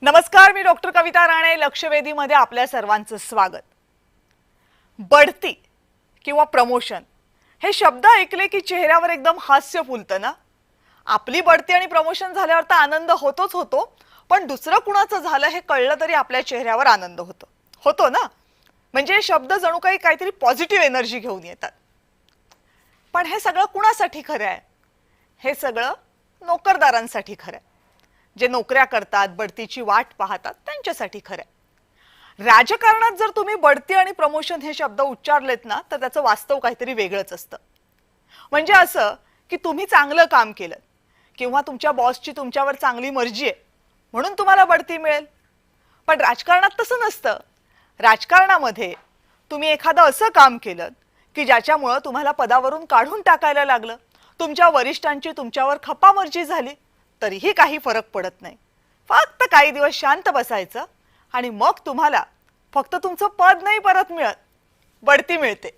नमस्कार, मी डॉक्टर कविता राणे. लक्षवेधीमध्ये आपल्या सर्वांचं स्वागत. बढती किंवा प्रमोशन हे शब्द ऐकले की चेहऱ्यावर एकदम हास्य फुलतं ना. आपली बढती आणि प्रमोशन झाल्यावर तर आनंद होतोच होतो, पण दुसरं कुणाचं झालं हे कळलं तरी आपल्या चेहऱ्यावर आनंद होतो ना. म्हणजे हे शब्द जणू काही काहीतरी पॉझिटिव्ह एनर्जी घेऊन येतात. पण हे सगळं कुणासाठी खरं आहे? हे सगळं नोकरदारांसाठी खरं आहे. जे नोकऱ्या करतात, बढतीची वाट पाहतात त्यांच्यासाठी खरं आहे. राजकारणात जर तुम्ही बढती आणि प्रमोशन हे शब्द उच्चारलेत ना, तर त्याचं वास्तव काहीतरी वेगळंच असतं. म्हणजे असं की तुम्ही चांगलं काम केलं किंवा तुमच्या बॉसची तुमच्यावर चांगली मर्जी आहे म्हणून तुम्हाला बढती मिळेल. पण राजकारणात तसं नसतं. राजकारणामध्ये तुम्ही एखादं असं काम केलं की ज्याच्यामुळे तुम्हाला पदावरून काढून टाकायला लागलं, तुमच्या वरिष्ठांची तुमच्यावर खपामर्जी झाली, तरीही काही फरक पडत नाही. फक्त काही दिवस शांत बसायचं आणि मग तुम्हाला फक्त तुमचं पद नाही परत मिळत, बढती मिळते.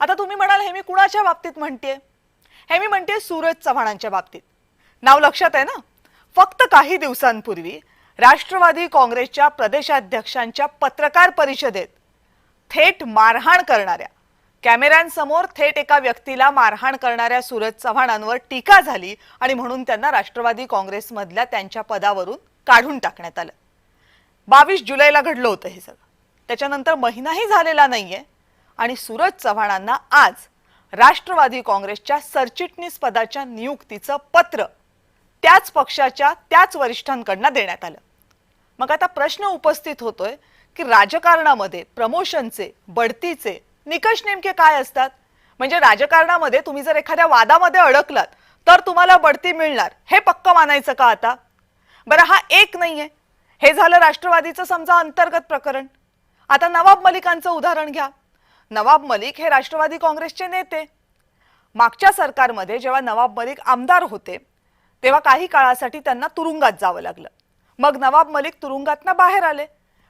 आता तुम्ही म्हणाल हे मी कुणाच्या बाबतीत म्हणतेय? हे मी म्हणते सूरज चव्हाणांच्या बाबतीत. नाव लक्षात आहे ना? फक्त काही दिवसांपूर्वी राष्ट्रवादी काँग्रेसच्या प्रदेशाध्यक्षांच्या पत्रकार परिषदेत थेट मारहाण करणाऱ्या, कॅमेऱ्यांसमोर थेट एका व्यक्तीला मारहाण करणाऱ्या सूरज चव्हाणांवर टीका झाली आणि म्हणून त्यांना राष्ट्रवादी काँग्रेसमधल्या त्यांच्या पदावरून काढून टाकण्यात आलं. 22 जुलैला घडलं होतं हे सगळं. त्याच्यानंतर महिनाही झालेला नाहीये आणि सूरज चव्हाणांना आज राष्ट्रवादी काँग्रेसच्या सरचिटणीस पदाच्या नियुक्तीचं पत्र त्याच पक्षाच्या त्याच वरिष्ठांकडून देण्यात आलं. मग आता प्रश्न उपस्थित होतोय की राजकारणामध्ये प्रमोशनचे, बढतीचे निकष नेमके काय असतात? म्हणजे राजकारणामध्ये तुम्ही जर एखाद्या वादामध्ये अडकलात तर तुम्हाला बढती मिळणार हे पक्क मानायचं का आता? बरं, हा एक नाहीये. हे झालं राष्ट्रवादीचं समजा अंतर्गत प्रकरण. आता नवाब मलिकांचं उदाहरण घ्या. नवाब मलिक हे राष्ट्रवादी काँग्रेसचे नेते. मागच्या सरकारमध्ये जेव्हा नवाब मलिक आमदार होते तेव्हा काही काळासाठी त्यांना तुरुंगात जावं लागलं. मग नवाब मलिक तुरुंगातनं बाहेर आले.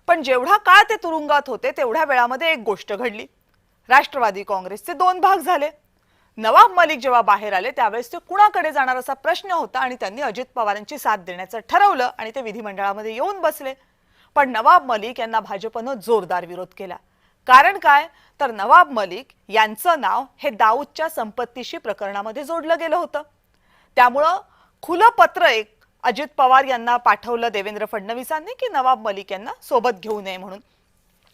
पण जेवढा काळ ते तुरुंगात होते तेवढ्या वेळामध्ये एक गोष्ट घडली. राष्ट्रवादी काँग्रेसचे दोन भाग झाले. नवाब मलिक जेव्हा बाहेर आले त्यावेळेस ते कुणाकडे जाणार असा प्रश्न होता आणि त्यांनी अजित पवारांची साथ देण्याचं ठरवलं आणि ते विधिमंडळामध्ये येऊन बसले. पण नवाब मलिक यांना भाजपनं जोरदार विरोध केला. कारण काय? तर नवाब मलिक यांचं नाव हे दाऊदच्या संपत्तीशी प्रकरणामध्ये जोडलं गेलं होतं. त्यामुळं खुलं पत्र एक अजित पवार यांना पाठवलं देवेंद्र फडणवीसांनी की नवाब मलिक यांना सोबत घेऊ नये म्हणून.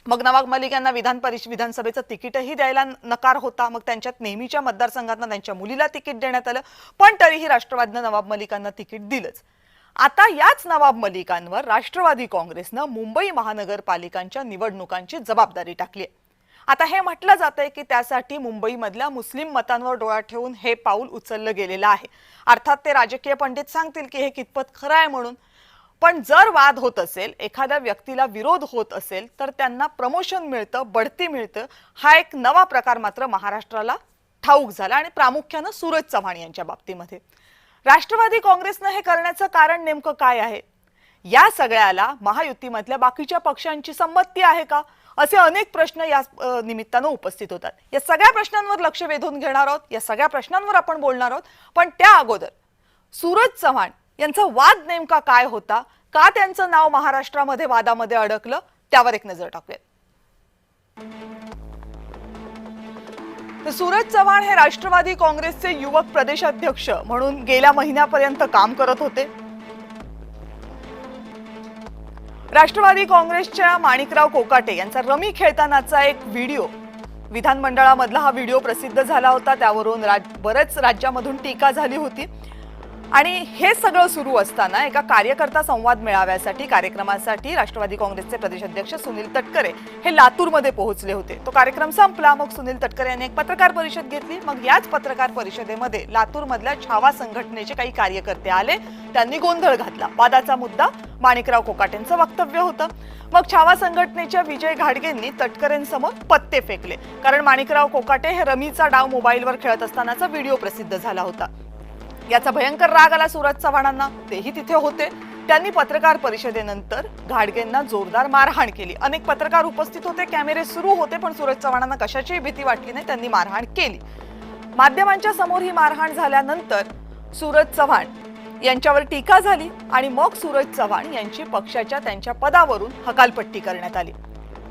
मग नवाब मलिक यांना विधानसभेचं तिकीटही द्यायला नकार होता. मग त्यांच्यात नेहमीच्या मतदारसंघातनं त्यांच्या मुलीला तिकीट देण्यात आलं, पण तरीही राष्ट्रवादीनं नवाब मलिकांना तिकीट दिलंच. आता याच नवाब मलिकांवर राष्ट्रवादी काँग्रेसनं मुंबई महानगरपालिकांच्या निवडणुकांची जबाबदारी टाकली आहे. आता हे म्हटलं जातंय की त्यासाठी मुंबईमधल्या मुस्लिम मतांवर डोळा ठेवून हे पाऊल उचललं गेलेलं आहे. अर्थात ते राजकीय पंडित सांगतील की हे कितपत खरं आहे म्हणून. पण जर वाद होत असेल, एखाद्या व्यक्तीला विरोध होत असेल तर त्यांना प्रमोशन मिळतं, बढती मिळतं. हा एक नवा प्रकार मात्र महाराष्ट्राला ठाऊक झाला आणि प्रामुख्यानं सूरज चव्हाण यांच्या बाबतीमध्ये. राष्ट्रवादी काँग्रेसनं हे करण्याचं कारण नेमकं काय आहे? या सगळ्याला महायुतीमधल्या बाकीच्या पक्षांची संमती आहे का? असे अनेक प्रश्न या निमित्तानं उपस्थित होतात. या सगळ्या प्रश्नांवर लक्ष वेधून घेणार आहोत. या सगळ्या प्रश्नांवर आपण बोलणार आहोत. पण त्या अगोदर सूरज चव्हाण यांचा वाद नेमका काय होता? का त्यांचं नाव महाराष्ट्रामध्ये वादामध्ये अडकलं? त्यावर एक नजर टाकूया. सूरज चव्हाण हे राष्ट्रवादी काँग्रेसचे युवक प्रदेशाध्यक्ष म्हणून गेल्या महिन्यापर्यंत काम करत होते. राष्ट्रवादी काँग्रेसच्या माणिकराव कोकाटे यांचा रमी खेळतानाचा एक व्हिडिओ विधानमंडळामधला हा व्हिडिओ प्रसिद्ध झाला होता. त्यावरून बरेच राज्यामधून टीका झाली होती. आणि हे सगळं सुरू असताना एका कार्यकर्ता संवाद मेळाव्यासाठी कार्यक्रमासाठी राष्ट्रवादी काँग्रेसचे प्रदेशाध्यक्ष सुनील तटकरे हे लातूरमध्ये पोहोचले होते. तो कार्यक्रम संपला. मग सुनील तटकरे यांनी एक पत्रकार परिषद घेतली. मग याच पत्रकार परिषदेमध्ये लातूरमधल्या छावा संघटनेचे काही कार्यकर्ते आले. त्यांनी गोंधळ घातला. वादाचा मुद्दा माणिकराव कोकाटेंचं वक्तव्य होतं. मग छावा संघटनेच्या विजय घाडगेंनी तटकरेंसमोर पत्ते फेकले. कारण माणिकराव कोकाटे हे रमीचा डाव मोबाईलवर खेळत असतानाचा व्हिडिओ प्रसिद्ध झाला होता. याचा भयंकर राग आला सूरज चव्हाणांना. तेही तिथे होते. त्यांनी पत्रकार परिषदेनंतर घाडगेंना जोरदार मारहाण केली. अनेक पत्रकार उपस्थित होते, कॅमेरे सुरू होते, पण सूरज चव्हाणांना कशाचीही भीती वाटली नाही. त्यांनी मारहाण केली. माध्यमांच्या समोर ही मारहाण झाल्यानंतर सूरज चव्हाण यांच्यावर टीका झाली आणि मग सूरज चव्हाण यांची पक्षाच्या त्यांच्या पदावरून हकालपट्टी करण्यात आली.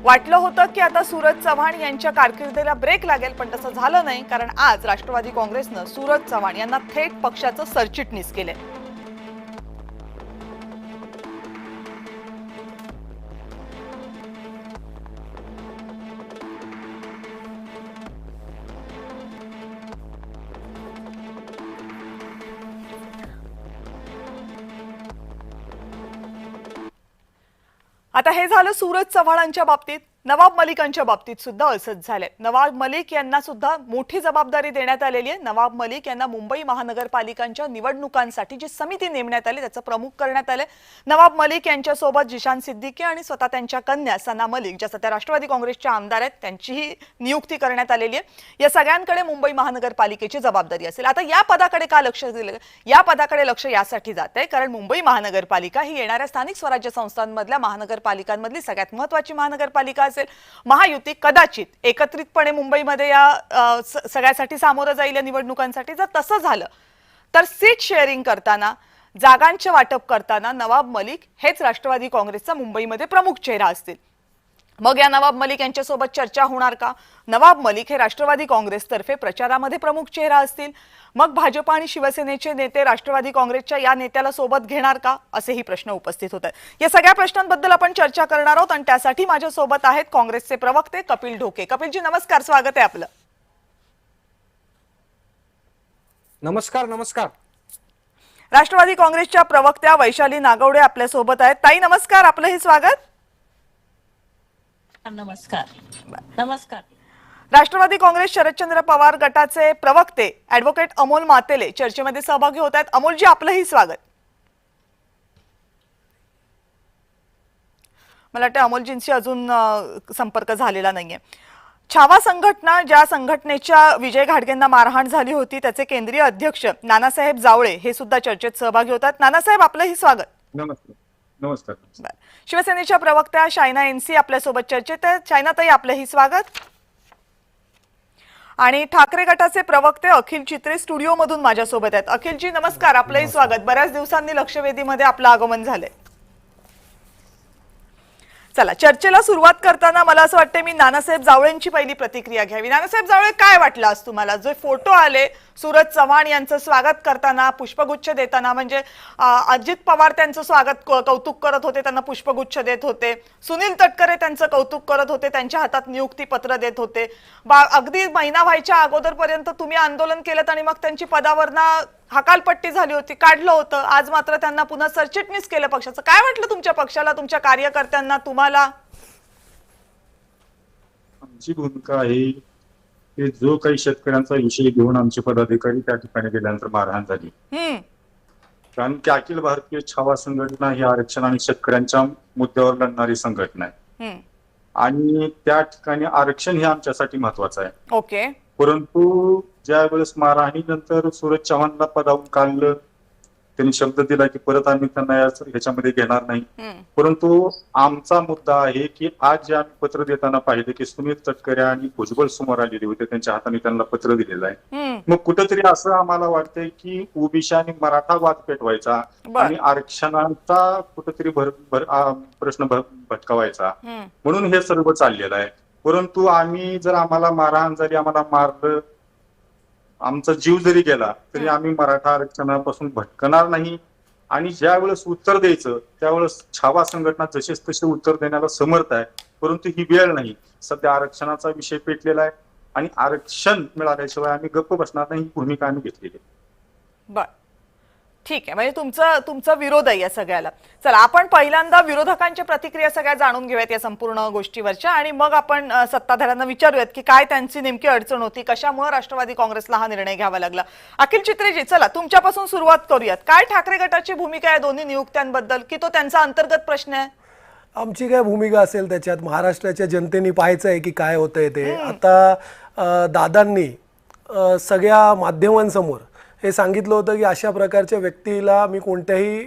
वाटलं होतं की आता सूरज चव्हाण यांच्या कारकिर्दीला ब्रेक लागेल, पण तसं झालं नाही, कारण आज राष्ट्रवादी काँग्रेसनं सूरज चव्हाण यांना थेट पक्षाचं सरचिटणीस केले. आता हे झालं सूरज चव्हाणांच्या बाबतीत. नवाब मलिकांच्या बाबतीत सुद्धा असंच झालंय. नवाब मलिक यांना सुद्धा मोठी जबाबदारी देण्यात आलेली आहे. नवाब मलिक यांना मुंबई महानगरपालिकांच्या निवडणुकांसाठी जी समिती नेमण्यात आली त्याचं प्रमुख करण्यात आले. नवाब मलिक यांच्यासोबत जिशान सिद्दीकी आणि स्वतः त्यांच्या कन्या सना मलिक, ज्या सध्या राष्ट्रवादी काँग्रेसच्या आमदार आहेत, त्यांचीही नियुक्ती करण्यात आलेली आहे. या सगळ्यांकडे मुंबई महानगरपालिकेची जबाबदारी असेल. आता या पदाकडे का लक्ष दिलं? या पदाकडे लक्ष यासाठी जात आहे कारण मुंबई महानगरपालिका ही येणाऱ्या स्थानिक स्वराज्य संस्थांमधल्या महानगरपालिकांमधली सगळ्यात महत्त्वाची महानगरपालिका असेल. महायुती कदाचित एकत्रितपणे मुंबईमध्ये या सगळ्यासाठी सामोरं जाईल या निवडणुकांसाठी. जर तसं झालं तर सीट शेअरिंग करताना, जागांचे वाटप करताना नवाब मलिक हेच राष्ट्रवादी काँग्रेसचा मुंबईमध्ये प्रमुख चेहरा असतील. मग या नवाब मलिक यांच्यासोबत चर्चा होणार का? नवाब मलिक हे राष्ट्रवादी काँग्रेसतर्फे प्रचारामध्ये प्रमुख चेहरा असतील. मग भाजप आणि शिवसेनेचे नेते राष्ट्रवादी काँग्रेसच्या या नेत्याला सोबत घेणार का, असेही प्रश्न उपस्थित होत आहेत. या सगळ्या प्रश्नांबद्दल आपण चर्चा करणार आहोत आणि त्यासाठी माझ्या सोबत आहेत काँग्रेसचे प्रवक्ते कपिल ढोके. कपिलजी नमस्कार, स्वागत आहे आपलं. नमस्कार. नमस्कार. राष्ट्रवादी काँग्रेसच्या प्रवक्त्या वैशाली नागवडे आपल्या सोबत आहेत. ताई नमस्कार, आपलंही स्वागत. नमस्कार. नमस्कार. राष्ट्रवादी काँग्रेस शरदचंद्र पवार गटाचे प्रवक्ते ऍडव्होकेट अमोल मातेले चर्चेमध्ये सहभागी होत आहेत. अमोलजी आपलंही स्वागत. मला वाटतं अमोलजींशी अजून संपर्क झालेला नाहीये. छावा संघटना, ज्या संघटनेच्या विजय घाडगेंना मारहाण झाली होती, त्याचे केंद्रीय अध्यक्ष नानासाहेब जावळे हे सुद्धा चर्चेत सहभागी होतात. नानासाहेब आपलंही स्वागत. नमस्कार. नमस्कार. शिवसेनेच्या प्रवक्त्या शायना एनसी आपल्यासोबत चर्चेत आहेत. शायनाताई आपलंही स्वागत. आणि ठाकरे गटाचे प्रवक्ते अखिल चित्रे स्टुडिओमधून माझ्यासोबत आहेत. अखिलजी नमस्कार, आपलंही स्वागत. बऱ्याच दिवसांनी लक्षवेधीमध्ये आपलं आगमन झालंय. चला, चर्चेला सुरुवात करताना मला असं वाटतं मी नानासाहेब जावळेंची पहिली प्रतिक्रिया घ्यावी. नानासाहेब जावळे, काय वाटलं आज तुम्हाला? जे फोटो आले सूरज चव्हाण यांचं स्वागत करताना, पुष्पगुच्छ देताना, म्हणजे अजित पवार त्यांचं स्वागत कौतुक करत होते, त्यांना पुष्पगुच्छ देत होते. सुनील तटकरे त्यांचं कौतुक करत होते, त्यांच्या हातात नियुक्ती पत्र देत होते. अगदी महिना व्हायच्या अगोदरपर्यंत तुम्ही आंदोलन केलं आणि मग त्यांची पदावरनं हकालपट्टी झाली होती, काढलं होतं. आज मात्र त्यांना पुन्हा सरचिटणीस केलं पक्षाचं. काय वाटलं तुमच्या पक्षाला, तुमच्या कार्यकर्त्यांना, तुम्हाला? आमची भूमिका आहे की जो काही शेतकऱ्यांचा विषय घेऊन आमचे पदाधिकारी त्या ठिकाणी गेल्यानंतर मारहाण झाली, कारण की अखिल भारतीय छावा संघटना ही आरक्षण आणि शेतकऱ्यांच्या मुद्द्यावर लढणारी संघटना आहे आणि त्या ठिकाणी आरक्षण हे आमच्यासाठी महत्वाचं आहे. ओके. परंतु ज्या वेळेस मारहाणीनंतर सूरज चव्हाणला पदावरून काढलं, त्यांनी शब्द दिला की परत आम्ही त्यांना ह्याच्यामध्ये घेणार नाही. परंतु आमचा मुद्दा आहे की आज जे आम्ही पत्र देताना पाहिलं की सुनील तटकरे आणि भुजबळ समोर आलेले होते, त्यांच्या हाताने त्यांना पत्र दिलेलं आहे. मग कुठंतरी असं आम्हाला वाटतंय की ओबीसी आणि मराठा वाद पेटवायचा आणि आरक्षणाचा कुठंतरी प्रश्न भटकावायचा, म्हणून हे सर्व चाललेलं आहे. परंतु आम्ही जर आम्हाला मारहाण झाली, आम्हाला मारलं, आमचा जीव जरी गेला तरी आम्ही मराठा आरक्षणापासून भटकणार नाही. आणि ज्या वेळेस उत्तर द्यायचं त्यावेळेस छावा संघटना जसेच तसे उत्तर देण्याला समर्थ आहे. परंतु ही वेळ नाही. सध्या आरक्षणाचा विषय पेटलेला आहे आणि आरक्षण मिळाल्याशिवाय आम्ही गप्प बसणार नाही, ही भूमिका आम्ही घेतलेली आहे. बर, ठीक आहे. म्हणजे तुमचा विरोध आहे या सगळ्याला. चला, आपण पहिल्यांदा विरोधकांच्या प्रतिक्रिया सगळ्या जाणून घेऊयात या संपूर्ण गोष्टीवरच्या आणि मग आपण सत्ताधाऱ्यांना विचारूयात की काय त्यांची नेमकी अडचण होती, कशामुळे राष्ट्रवादी काँग्रेसला हा निर्णय घ्यावा लागला. अखिल चित्रेजी, चला तुमच्यापासून सुरुवात करूयात. काय ठाकरे गटाची भूमिका आहे दोन्ही नियुक्त्यांबद्दल, की तो त्यांचा अंतर्गत प्रश्न आहे? आमची काय भूमिका असेल त्याच्यात महाराष्ट्राच्या जनतेने पाहायचं आहे की काय होतंय ते. आता दादांनी सगळ्या माध्यमांसमोर हे सांगितलं होतं की अशा प्रकारच्या व्यक्तीला मी कोणत्याही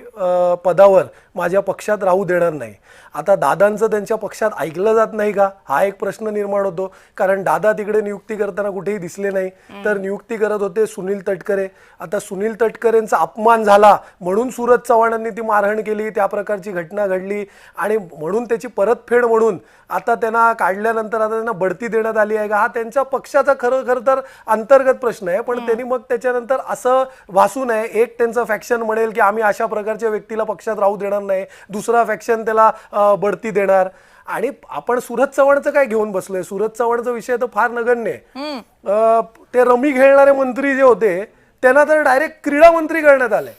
पदावर माझ्या पक्षात राहू देणार नाही. आता दादांचं त्यांच्या पक्षात ऐकलं जात नाही का, हा एक प्रश्न निर्माण होतो. कारण दादा तिकडे नियुक्ती करताना कुठेही दिसले नाही, तर नियुक्ती करत होते सुनील तटकरे. आता सुनील तटकरेंचा अपमान झाला म्हणून सूरज चव्हाणांनी ती मारहाण केली, त्या प्रकारची घटना घडली आणि म्हणून त्याची परतफेड म्हणून आता त्यांना काढल्यानंतर आता त्यांना बढती देण्यात आली आहे का, हा त्यांच्या पक्षाचा खरं तर अंतर्गत प्रश्न आहे. पण त्यांनी मग त्याच्यानंतर असं भासू नये, एक त्यांचं फॅक्शन म्हणेल की आम्ही अशा प्रकारच्या व्यक्तीला पक्षात राहू देणार नाही, दुसरा फॅक्शन त्याला बढती देणार. आणि आपण सूरज चव्हाणचं काय घेऊन बसलोय, सूरज चव्हाणचा विषय तर फार नगण्य आहे. ते रमी खेळणारे मंत्री जे होते त्यांना तर डायरेक्ट क्रीडा मंत्री करण्यात आले.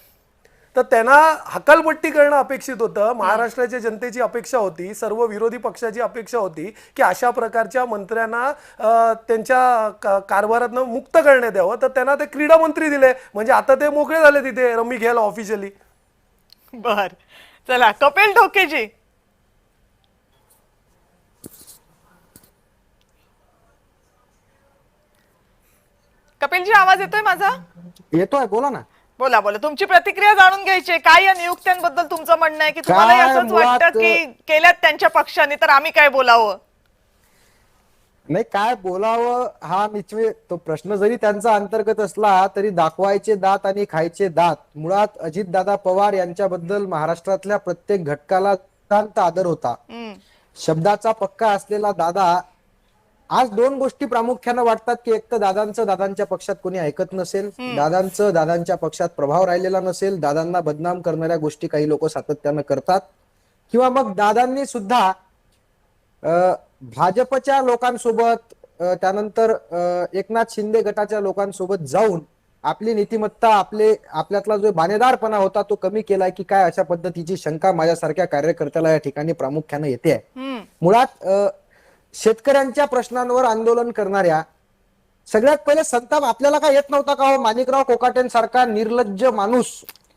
तर त्यांना हकालपट्टी करणं अपेक्षित होतं. महाराष्ट्राच्या जनतेची अपेक्षा होती, सर्व विरोधी पक्षाची अपेक्षा होती की अशा प्रकारच्या मंत्र्यांना त्यांच्या कारभारातनं मुक्त करण्यात यावं. तर त्यांना ते क्रीडा मंत्री दिले, म्हणजे आता ते मोकळे झाले तिथे रमी घ्यायला ऑफिशियली. बर, चला कपिल ढोकेजी. कपिलजी, आवाज येतोय माझा? येतोय, बोला ना. बोला बोला, तुमची प्रतिक्रिया जाणून घ्यायची. काय या नियुक्त्यांबद्दल तुमचं म्हणणं आहे की तुम्हाला काय असंच वाटतं की केल्यात त्यांच्या पक्षाने, तर आम्ही काय बोलावं? नाही, काय बोलावं हा तो प्रश्न जरी त्यांचा अंतर्गत असला तरी दाखवायचे दात आणि खायचे दात. मुळात अजितदादा पवार यांच्याबद्दल महाराष्ट्रातल्या प्रत्येक घटकाला शांत आदर होता. शब्दाचा पक्का असलेला दादा. आज दोन गोष्टी प्रामुख्याने वाटतात की एक तर दादांच्या पक्षात कोणी ऐकत नसेल, दादांच्या पक्षात प्रभाव राहिलेला नसेल, दादांना बदनाम करणाऱ्या गोष्टी काही लोक सातत्यानं करतात, किंवा मग दादांनी सुद्धा भाजपच्या लोकांसोबत त्यानंतर एकनाथ शिंदे गटाच्या लोकांसोबत जाऊन आपली नीतिमत्ता आपल्यातला जो बाणेदारपणा होता तो कमी केलाय की काय, अशा पद्धतीची शंका माझ्यासारख्या कार्यकर्त्याला या ठिकाणी प्रामुख्याने येते. मुळात शेतकऱ्यांच्या प्रश्नांवर आंदोलन करणाऱ्या सगळ्यात पहिले संताप आपल्याला काय येत नव्हता का हो? माणिकराव कोकाटेंसारखा निर्लज्ज माणूस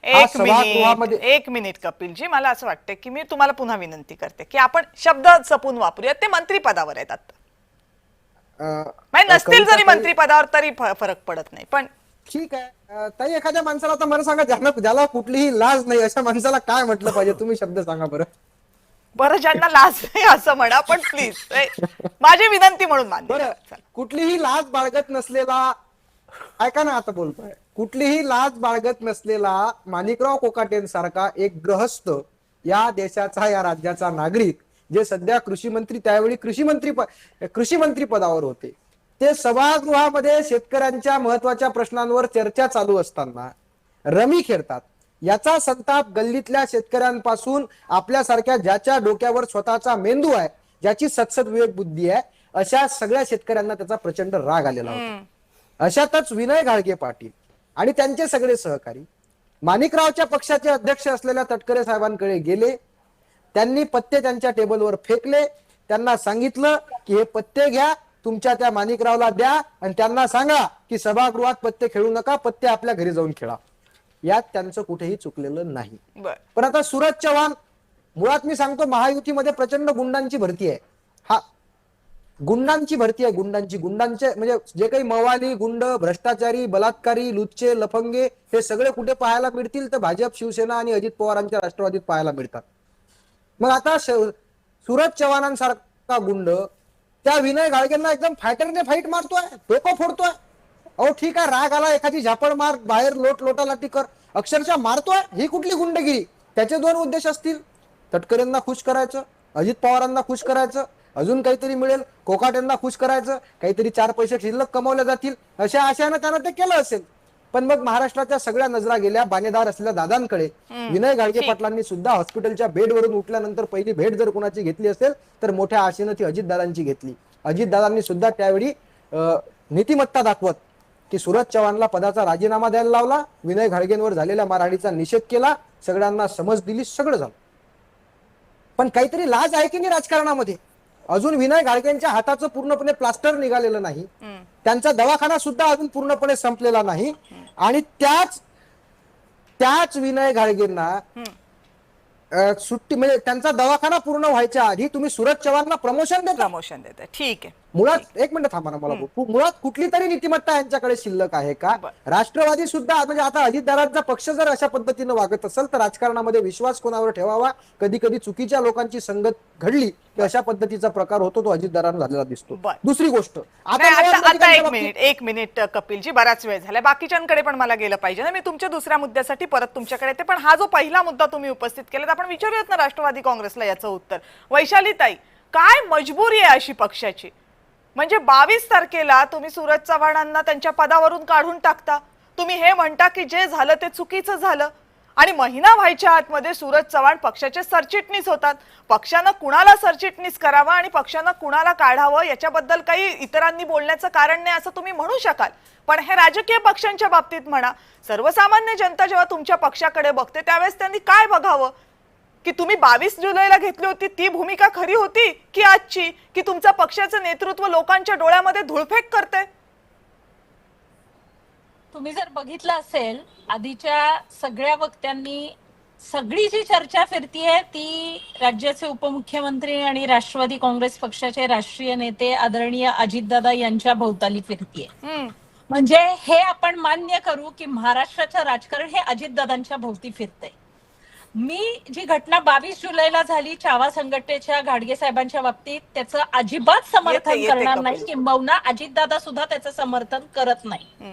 एक मिनिट कपिलजी, मला असं वाटतं की मी तुम्हाला पुन्हा विनंती करते की आपण शब्द जपून वापरूयात. ते मंत्री पदावर आहेत आता, नसतील जरी मंत्री पदावर तरी फरक पडत नाही. पण ठीक आहे ताई, एखाद्या माणसाला आता मला सांगा, ज्याला कुठलीही लाज नाही अशा माणसाला काय म्हटलं पाहिजे? तुम्ही शब्द सांगा बरं. बरं, ज्यांना लाज नाही असं म्हणा, पण प्लीज माझी विनंती म्हणून मान्य. बरं, कुठलीही लाज बाळगत नसलेला, ऐका ना आता बोलतोय, कुठलीही लाज बाळगत नसलेला माणिकराव कोकाटेंसारखा एक गृहस्थ, या देशाचा या राज्याचा नागरिक, जे सध्या कृषी मंत्री, त्यावेळी कृषी मंत्री पदावर होते, ते सभागृहामध्ये शेतकऱ्यांच्या महत्वाच्या प्रश्नांवर चर्चा चालू असताना रमी खेळतात. याचा संताप गल्लीतल्या शेतकऱ्यांपासून आपल्यासारख्या ज्याच्या डोक्यावर स्वतःचा मेंदू आहे, ज्याची सत्सद विवेक बुद्धी आहे, अशा सगळ्या शेतकऱ्यांना त्याचा प्रचंड राग आलेला होता. अशातच विनय घाळगे पाटील आणि त्यांचे सगळे सहकारी माणिकरावच्या पक्षाचे अध्यक्ष असलेल्या तटकरे साहेबांकडे गेले. त्यांनी पत्ते त्यांच्या टेबलवर फेकले. त्यांना सांगितलं की हे पत्ते घ्या, तुमच्या त्या माणिकरावला द्या आणि त्यांना सांगा की सभागृहात पत्ते खेळू नका, पत्ते आपल्या घरी जाऊन खेळा. यात त्यांचं कुठेही चुकलेलं नाही. पण आता सूरज चव्हाण, मुळात मी सांगतो, महायुतीमध्ये प्रचंड गुंडांची भरती आहे. हा गुंडांची भरती आहे, गुंडांचे म्हणजे जे काही मवाली, गुंड, भ्रष्टाचारी, बलात्कारी, लुच्चे, लफंगे, हे सगळे कुठे पाहायला मिळतील? तर भाजप, शिवसेना आणि अजित पवारांच्या राष्ट्रवादीत पाहायला मिळतात. मग आता सूरज चव्हाणांसारखा गुंड त्या विनय घाळगेंना एकदम फायटरने फाईट मारतोय, डोकं फोडतोय. अहो ठीक आहे, राग आला, एखादी झापड मार, बाहेर लोटालाटी कर, अक्षरशः मारतोय. ही कुठली गुंडगिरी? त्याचे दोन उद्देश असतील, तटकरेंना खुश करायचं, अजित पवारांना खुश करायचं, अजून काहीतरी मिळेल, कोकाटेंना खुश करायचं, काहीतरी चार पैसे शिल्लक कमावले जातील, अशा आशयानं त्यानं ते केलं असेल. पण मग महाराष्ट्राच्या सगळ्या नजरा गेल्या बाणेदार असलेल्या दादांकडे. विनय घाळगे पाटलांनी सुद्धा हॉस्पिटलच्या बेडवरून उठल्यानंतर पहिली भेट जर कोणाची घेतली असेल तर मोठ्या आशेनं ती अजितदादांची घेतली. अजितदादांनी सुद्धा त्यावेळी नीतिमत्ता दाखवत की सूरज चव्हाणला पदाचा राजीनामा द्यायला लावला, विनय घाळगेंवर झालेल्या मारहाणीचा निषेध केला, सगळ्यांना समज दिली, सगळं झालं. पण काहीतरी लाज आहे की नाही राजकारणामध्ये? अजून विनय घाळगेंच्या हाताचं पूर्णपणे प्लास्टर निघालेलं नाही, त्यांचा दवाखाना सुद्धा अजून पूर्णपणे संपलेला नाही. आणि त्याच विनय घाळगेंना सुट्टी, म्हणजे त्यांचा दवाखाना पूर्ण व्हायच्या आधी तुम्ही सूरज चव्हाणला प्रमोशन देता. ठीक आहे. मुळात एक मिनिट थांबा ना मला मुळात कुठली तरी नीतिमत्ता यांच्याकडे शिल्लक आहे का? राष्ट्रवादी सुद्धा म्हणजे आता अजितदादांचा पक्ष जर अशा पद्धतीनं वागत असेल तर राजकारणामध्ये विश्वास कोणावर ठेवावा? कधी कधी चुकीच्या लोकांची संगत घडली की अशा पद्धतीचा प्रकार होतो, तो अजितदादांना झालेला दिसतो. दुसरी गोष्ट आता एक मिनिट कपिलजी, बराच वेळ झाला, बाकीच्यांकडे पण मला गेलं पाहिजे ना. मी तुमच्या दुसऱ्या मुद्द्यासाठी परत तुमच्याकडे येते, पण हा जो पहिला मुद्दा तुम्ही उपस्थित केला आपण विचारूयात ना राष्ट्रवादी काँग्रेसला याचं उत्तर. वैशालीताई, काय मजबुरी आहे अशी पक्षाची? म्हणजे 22 तारखेला तुम्ही सूरज चव्हाणांना त्यांच्या पदावरून काढून टाकता, तुम्ही हे म्हणता की जे झालं ते चुकीचं झालं, आणि महिना व्हायच्या आतमध्ये सूरज चव्हाण पक्षाचे सरचिटणीस होतात. पक्षानं कुणाला सरचिटणीस करावं आणि पक्षानं कुणाला काढावं याच्याबद्दल काही इतरांनी बोलण्याचं कारण नाही असं तुम्ही म्हणू शकाल, पण हे राजकीय पक्षांच्या बाबतीत म्हणा, सर्वसामान्य जनता जेव्हा तुमच्या पक्षाकडे बघते त्यावेळेस त्यांनी काय बघावं? की तुम्ही 22 जुलैला घेतली होती ती भूमिका खरी होती की आजची, की तुमचं पक्षाचं नेतृत्व लोकांच्या डोळ्यामध्ये धुळफेक करते? तुम्ही जर बघितलं असेल, आधीच्या सगळ्या वक्त्यांनी सगळी जी चर्चा फिरतीये ती राज्याचे उपमुख्यमंत्री आणि राष्ट्रवादी काँग्रेस पक्षाचे राष्ट्रीय नेते आदरणीय अजितदादा यांच्या भोवताली फिरतीये. म्हणजे हे आपण मान्य करू की महाराष्ट्राचं राजकारण हे अजितदादांच्या भोवती फिरतंय. मी जी घटना 22 जुलैला झाली चावा संघटनेच्या घाडगे साहेबांच्या बाबतीत, त्याचं अजिबात समर्थन करणार नाही, किंबहुना अजितदादा सुद्धा त्याचं समर्थन करत नाही.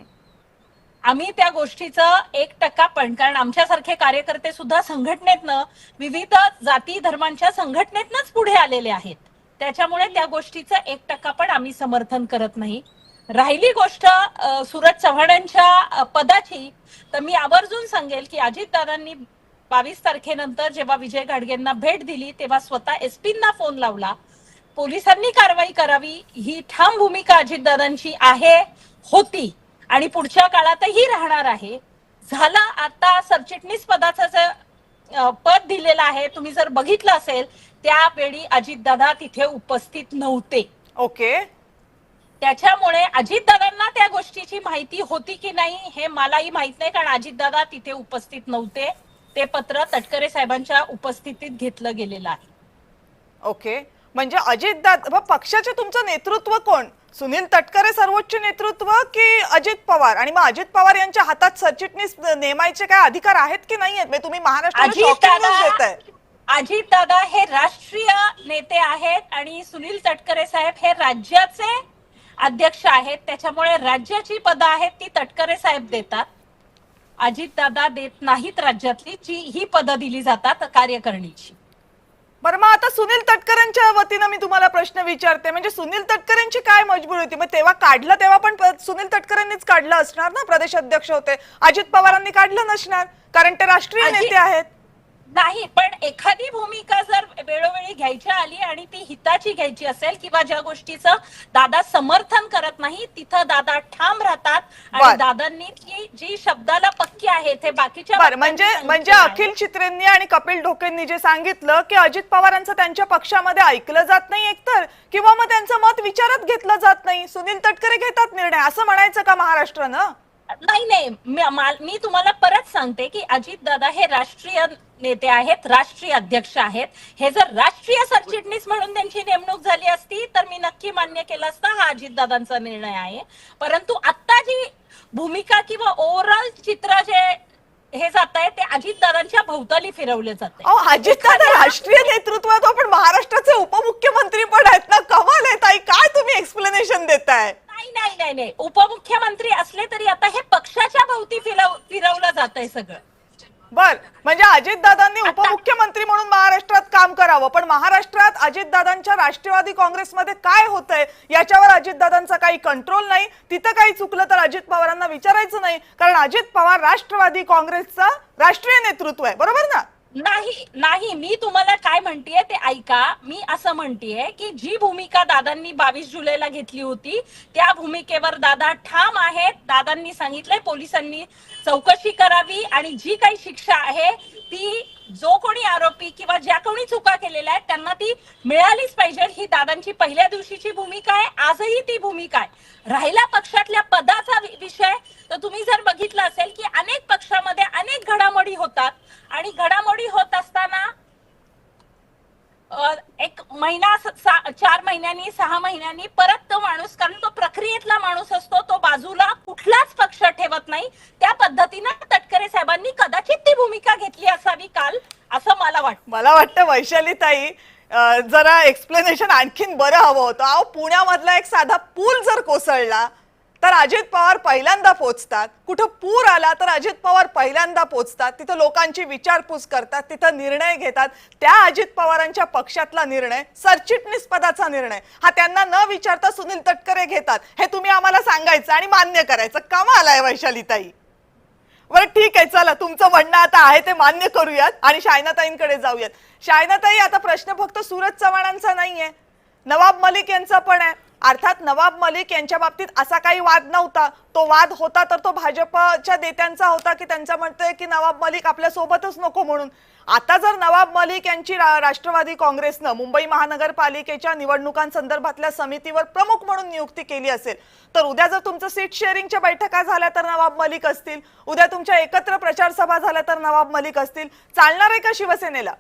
आम्ही त्या गोष्टीचं 1% पण, कारण आमच्यासारखे कार्यकर्ते सुद्धा संघटनेतनं, विविध जाती धर्मांच्या संघटनेतनंच पुढे आलेले आहेत, त्याच्यामुळे त्या गोष्टीचं 1% पण आम्ही समर्थन करत नाही. राहिली गोष्ट सूरज चव्हाणांच्या पदाची, तर मी आवर्जून सांगेल की अजितदादांनी 22 तारखेनंतर जेव्हा विजय घाडगेंना भेट दिली तेव्हा स्वतः एसपींना फोन लावला, पोलिसांनी कारवाई करावी ही ठाम भूमिका अजितदादांची आहे, होती आणि पुढच्या काळातही राहणार आहे. झाला आता सरचिटणीस पदाचं जे पद दिलेलं आहे, तुम्ही जर बघितलं असेल त्यावेळी अजितदादा तिथे उपस्थित नव्हते. ओके, त्याच्यामुळे अजितदादांना त्या गोष्टीची माहिती होती की नाही हे मलाही माहित नाही, कारण अजितदादा तिथे उपस्थित नव्हते. ते पत्र तटकरे साहेबांच्या उपस्थितीत घेतलं गेलेलं आहे. ओके, म्हणजे अजितदादा पक्षाचे तुमचं नेतृत्व कोण? सुनील तटकरे सर्वोच्च नेतृत्व की अजित पवार? आणि मग अजित पवार यांच्या हातात सरचिटणीस नेमायचे काय अधिकार आहेत की नाही आहेत? तुम्ही महाराष्ट्राला अजितदादा हे राष्ट्रीय नेते आहेत आणि सुनील तटकरे साहेब हे राज्याचे अध्यक्ष आहेत, त्याच्यामुळे राज्याची पदं आहेत ती तटकरे साहेब देतात, अजितदादा देत नाहीत. राज्यातली जी ही पदं दिली जातात कार्यकारिणीची. बरं, मग आता सुनील तटकरेंच्या वतीनं मी तुम्हाला प्रश्न विचारते, म्हणजे सुनील तटकरेंची काय मजबुरी होती? मग तेव्हा काढलं तेव्हा पण सुनील तटकरेंनीच काढलं असणार ना, प्रदेश अध्यक्ष होते, अजित पवारांनी काढलं नसणार कारण ते राष्ट्रीय नेते आहेत. नाही, पण एखादी भूमिका जर वेळोवेळी घ्यायची आली आणि ती हिताची घ्यायची असेल किंवा ज्या गोष्टीचं दादा समर्थन करत नाही तिथं दादा ठाम राहतात आणि दादांनी जी शब्दाला पक्की आहे ते बाकीच्या म्हणजे अखिल चित्रेंनी आणि कपिल ढोकेंनी जे सांगितलं की अजित पवारांचं त्यांच्या पक्षामध्ये ऐकलं जात नाही एकतर, किंवा मग त्यांचं मत विचारात घेतलं जात नाही, सुनील तटकरे घेतात निर्णय, असं म्हणायचं का महाराष्ट्रानं? नाही, मी तुम्हाला परत सांगते की अजितदादा हे राष्ट्रीय नेते आहेत, राष्ट्रीय अध्यक्ष आहेत. हे जर राष्ट्रीय सरचिटणीस म्हणून त्यांची नेमणूक झाली असती तर मी नक्की मान्य केलं असतं, हा अजितदादांचा निर्णय आहे. परंतु आता जी भूमिका किंवा ओव्हरऑल चित्र जे हे जात आहे ते अजितदादांच्या भोवताली फिरवले जाते. अजितदादा राष्ट्रीय नेतृत्वात पण महाराष्ट्राचे उपमुख्यमंत्री पण आहेत ना, कमाल आहे ताई, काय तुम्ही एक्सप्लेनेशन देताय? नाही, उपमुख्यमंत्री असले तरी आता हे पक्षाच्या भोवती फिरवलं जात आहे सगळं. बर, म्हणजे अजितदादांनी उपमुख्यमंत्री म्हणून महाराष्ट्रात काम करावं, पण महाराष्ट्रात अजितदादांच्या राष्ट्रवादी काँग्रेसमध्ये काय होतंय याच्यावर अजितदादांचा काही कंट्रोल नाही. तिथं काही चुकलं तर अजित पवारांना विचारायचं नाही, कारण अजित पवार राष्ट्रवादी काँग्रेसचा राष्ट्रीय नेतृत्व आहे, बरोबर ना? नाही, मी तुम्हाला काय म्हणतेय ते ऐका. मी असं म्हणतेय की जी भूमिका दादांनी 22 जुलैला घेतली होती त्या भूमिकेवर दादा ठाम आहेत. दादांनी सांगितलंय पोलिसांनी चौकशी करावी आणि जी काही शिक्षा आहे ती जो कोणी आरोपी किंवा ज्या कोणी चुका केलेल्या आहेत त्यांना ती मिळालीच पाहिजे, ही दादांची पहिल्या दिवशीची भूमिका आहे, आजही ती भूमिका आहे. राहिला पक्षातल्या पदाचा विषय, तर तुम्ही जर बघितलं असेल की अनेक पक्षामध्ये अनेक घडामोडी होतात आणि घडामोडी होत असताना एक महिना 4 महिन्यांनी 6 महिन्यांनी परत तो माणूस, कारण तो प्रक्रियेतला माणूस असतो, तो बाजूला कुठलाच पक्ष ठेवत नाही. त्या पद्धतीनं तटकरे साहेबांनी कदाचित ती भूमिका घेतली असावी काल, असं मला वाटतं. मला वाटतं वैशाली ताई जरा एक्सप्लेनेशन आणखीन बरं हवं होतं. अहो पुण्यामधला एक साधा पूल जर कोसळला तर अजित पवार पहिल्यांदा पोचतात, कुठं पूर आला तर अजित पवार पहिल्यांदा पोचतात, तिथं लोकांची विचारपूस करतात, तिथं निर्णय घेतात. त्या अजित पवारांच्या पक्षातला निर्णय, सरचिटणीस पदाचा निर्णय, हा त्यांना न विचारता सुनील तटकरे घेतात. हे तुम्ही आम्हाला सांगायचं आणि मान्य करायचं. कमाल आहे वैशाली ताई. बरं ठीक आहे, चला तुमचं म्हणणं आता आहे ते मान्य करूयात आणि शायनाताईंकडे जाऊयात. शायनाताई, आता प्रश्न फक्त सूरज चव्हाणांचा नाहीये, नवाब मलिक यांचा पण आहे. अर्थात नवाब मलिक यांच्या बाबतीत असा काही वाद नव्हता. तो वाद होता तर तो भाजपच्या नेत्यांचा होता की त्यांचं म्हणतंय की नवाब मलिक आपल्या सोबतच नको म्हणून. आता जर नवाब मलिक यांची राष्ट्रवादी काँग्रेसनं मुंबई महानगरपालिकेच्या निवडणुकांसंदर्भातल्या समितीवर प्रमुख म्हणून नियुक्ती केली असेल, तर उद्या जर तुमचं सीट शेअरिंगच्या बैठका झाल्या तर नवाब मलिक असतील, उद्या तुमच्या एकत्र प्रचार सभा झाल्या तर नवाब मलिक असतील. चालणार आहे का शिवसेनेला?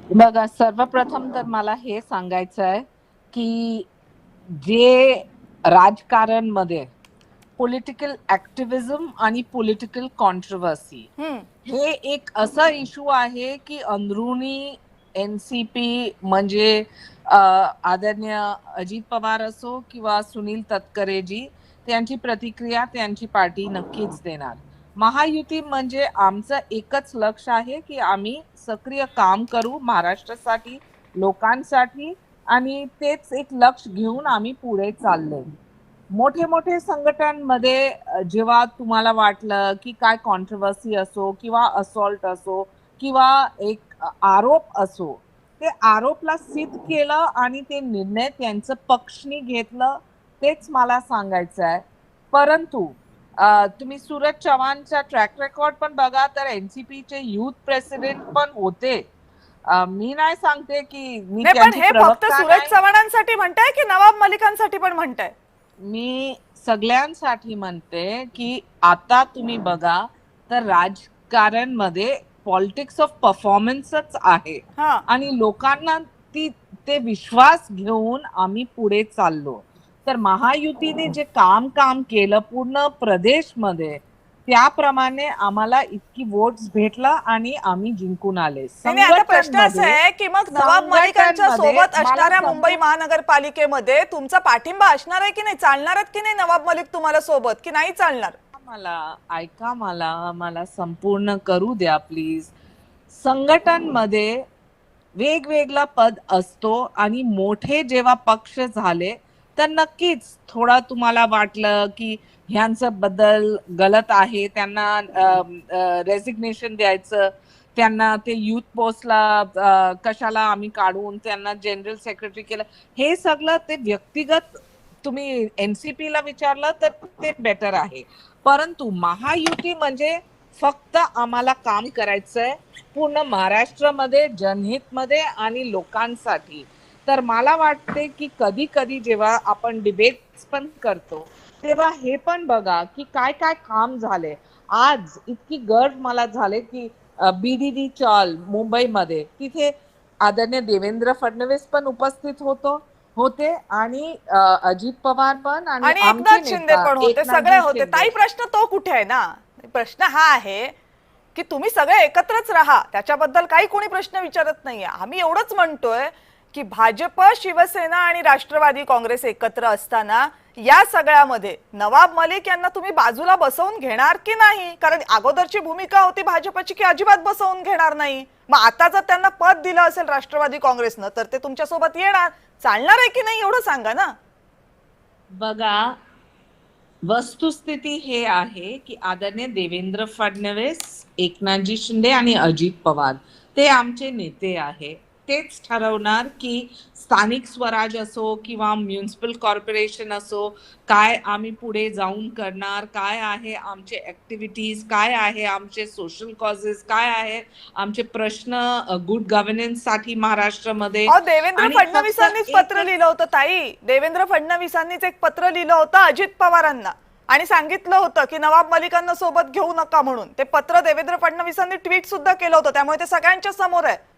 बघा, सर्वप्रथम तर मला हे सांगायचं आहे की जे राजकारण मध्ये पॉलिटिकल ऍक्टिव्हिझम आणि पॉलिटिकल कॉन्ट्रोवर्सी हे एक असा इश्यू आहे की अंदरुनी एनसीपी म्हणजे आदरणीय अजित पवार असो किंवा सुनील तटकरेजी, त्यांची प्रतिक्रिया त्यांची पार्टी नक्कीच देणार. महायुती म्हणजे आमचं एकच लक्ष आहे की आम्ही सक्रिय काम करू महाराष्ट्रासाठी, लोकांसाठी, आणि तेच एक लक्ष घेऊन आम्ही पुढे चाललोय. मोठे मोठे संघटनांमध्ये जेव्हा तुम्हाला वाटलं की काय कॉन्ट्रोवर्सी असो किंवा असॉल्ट असो किंवा एक आरोप असो, ते आरोपला सिद्ध केलं आणि ते निर्णय त्यांचं पक्षनी घेतलं, तेच मला सांगायचं आहे. परंतु तुम्ही सूरज चव्हाणचा ट्रॅक रेकॉर्ड पण बघा तर एनसीपीचे युथ प्रेसिडेंट पण होते. मी नाही सांगते की मी पण त्यांची हे फक्त प्रवक्ता सूरज नाही. चव्हाणांसाठी म्हणताय की नवाब मलिकांसाठी पण म्हणताय? मी सगळ्यांसाठी म्हणते की आता तुम्ही बघा तर राजकारण मध्ये पॉलिटिक्स ऑफ परफॉर्मन्सच आहे आणि लोकांना ते विश्वास घेऊन आम्ही पुढे चाललो. तर महायुतीने जे काम केलं पूर्ण प्रदेशमध्ये, त्याप्रमाणे आम्हाला इतकी वोट्स भेटला आणि आम्ही जिंकून आले. आता प्रश्न असा आहे की मग नवाब मलिकांच्या सोबत असणाऱ्या मुंबई महानगरपालिकेमध्ये तुमचा पाठिंबा असणार आहे की नाही? चालणार आहेत की नाही नवाब मलिक तुम्हाला सोबत, की नाही चालणार? मला संपूर्ण करू द्या प्लीज. संघटनांमध्ये वेगवेगळा पद असतो आणि मोठे जेव्हा पक्ष झाले तर नक्कीच थोडा तुम्हाला वाटलं की ह्यांचं बद्दल गलत आहे, त्यांना रेसिग्नेशन द्यायचं, त्यांना ते युथ पोस्टला कशाला आम्ही काढून त्यांना जनरल सेक्रेटरी केलं, हे सगळं ते व्यक्तिगत तुम्ही एनसीपी ला विचारलं तर ते बेटर आहे. परंतु महायुती म्हणजे फक्त आम्हाला काम करायचंय पूर्ण महाराष्ट्रामध्ये, जनहितमध्ये आणि लोकांसाठी. तर मला वाटते की कधी कधी जेव्हा आपण डिबेट्स पण करतो तेव्हा हे पण बघा की काय काय काम झाले. आज इतकी गर्व मला झाले की बीडीडी चॉल मुंबईमध्ये, तिथे आदरणीय देवेंद्र फडणवीस पण उपस्थित होते आणि अजित पवार पण आणि एकनाथ शिंदे पण होते, सगळे होते. ताई प्रश्न तो कुठे आहे ना? प्रश्न हा आहे की तुम्ही सगळे एकत्रच राहा, त्याच्याबद्दल काही कोणी प्रश्न विचारत नाहीये. आम्ही एवढंच म्हणतोय की भाजप, शिवसेना आणि राष्ट्रवादी काँग्रेस एकत्र असताना या सगळ्यामध्ये नवाब मलिक यांना तुम्ही बाजूला बसवून घेणार की नाही? कारण अगोदरची भूमिका होती भाजपची की अजिबात बसवून घेणार नाही. मग आता जर त्यांना पद दिलं असेल राष्ट्रवादी काँग्रेसनं तर ते तुमच्या सोबत येणार, चालणार आहे की नाही एवढं सांगा ना. बघा, वस्तुस्थिती हे आहे की आदरणीय देवेंद्र फडणवीस, एकनाथजी शिंदे आणि अजित पवार ते आमचे नेते आहे. तेच ठरवणार की स्थानिक स्वराज असो किंवा म्युनिसिपल कॉर्पोरेशन असो, काय आम्ही पुढे जाऊन करणार, काय आहे आमचे ऍक्टिव्हिटीज, काय आहे आमचे सोशल कॉजेस, काय आहे आमचे प्रश्न गुड गव्हर्नन्स साठी महाराष्ट्रामध्ये. देवेंद्र फडणवीसांनीच पत्र लिहिलं होतं ताई, देवेंद्र फडणवीसांनीच एक पत्र लिहिलं होतं अजित पवारांना आणि सांगितलं होतं की नवाब मलिकांना सोबत घेऊ नका म्हणून. ते पत्र देवेंद्र फडणवीसांनी ट्विट सुद्धा केलं होतं, त्यामुळे ते सगळ्यांच्या समोर आहे.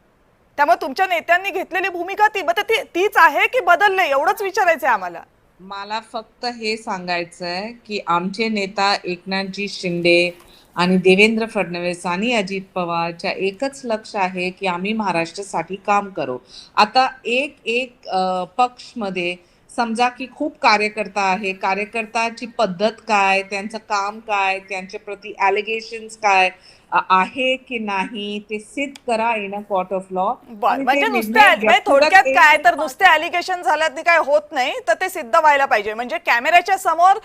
त्यामुळे तुमच्या नेत्यांनी घेतलेली भूमिका तीच आहे की बदलले, एवढंच विचारायचंय आम्हाला. मला फक्त हे सांगायचंय की आमचे नेता एकनाथजी शिंदे आणि देवेंद्र फडणवीस आणि अजित पवारच्या एकच लक्ष आहे की आम्ही महाराष्ट्रासाठी काम करू. आता एक पक्ष मध्ये समजा की खूप कार्यकर्ता आहे, कार्यकर्त्याची पद्धत काय, त्यांचं काम काय, त्यांच्या प्रति ॲलिगेशन्स काय आहे की नाही ते सिद्ध करा in a court of law. म्हणजे थोडक्यात काय तर नुसते ॲलिगेशन झाल्याने काय होत नाही, तर ते सिद्ध व्हायला पाहिजे. म्हणजे कॅमेऱ्याच्या समोर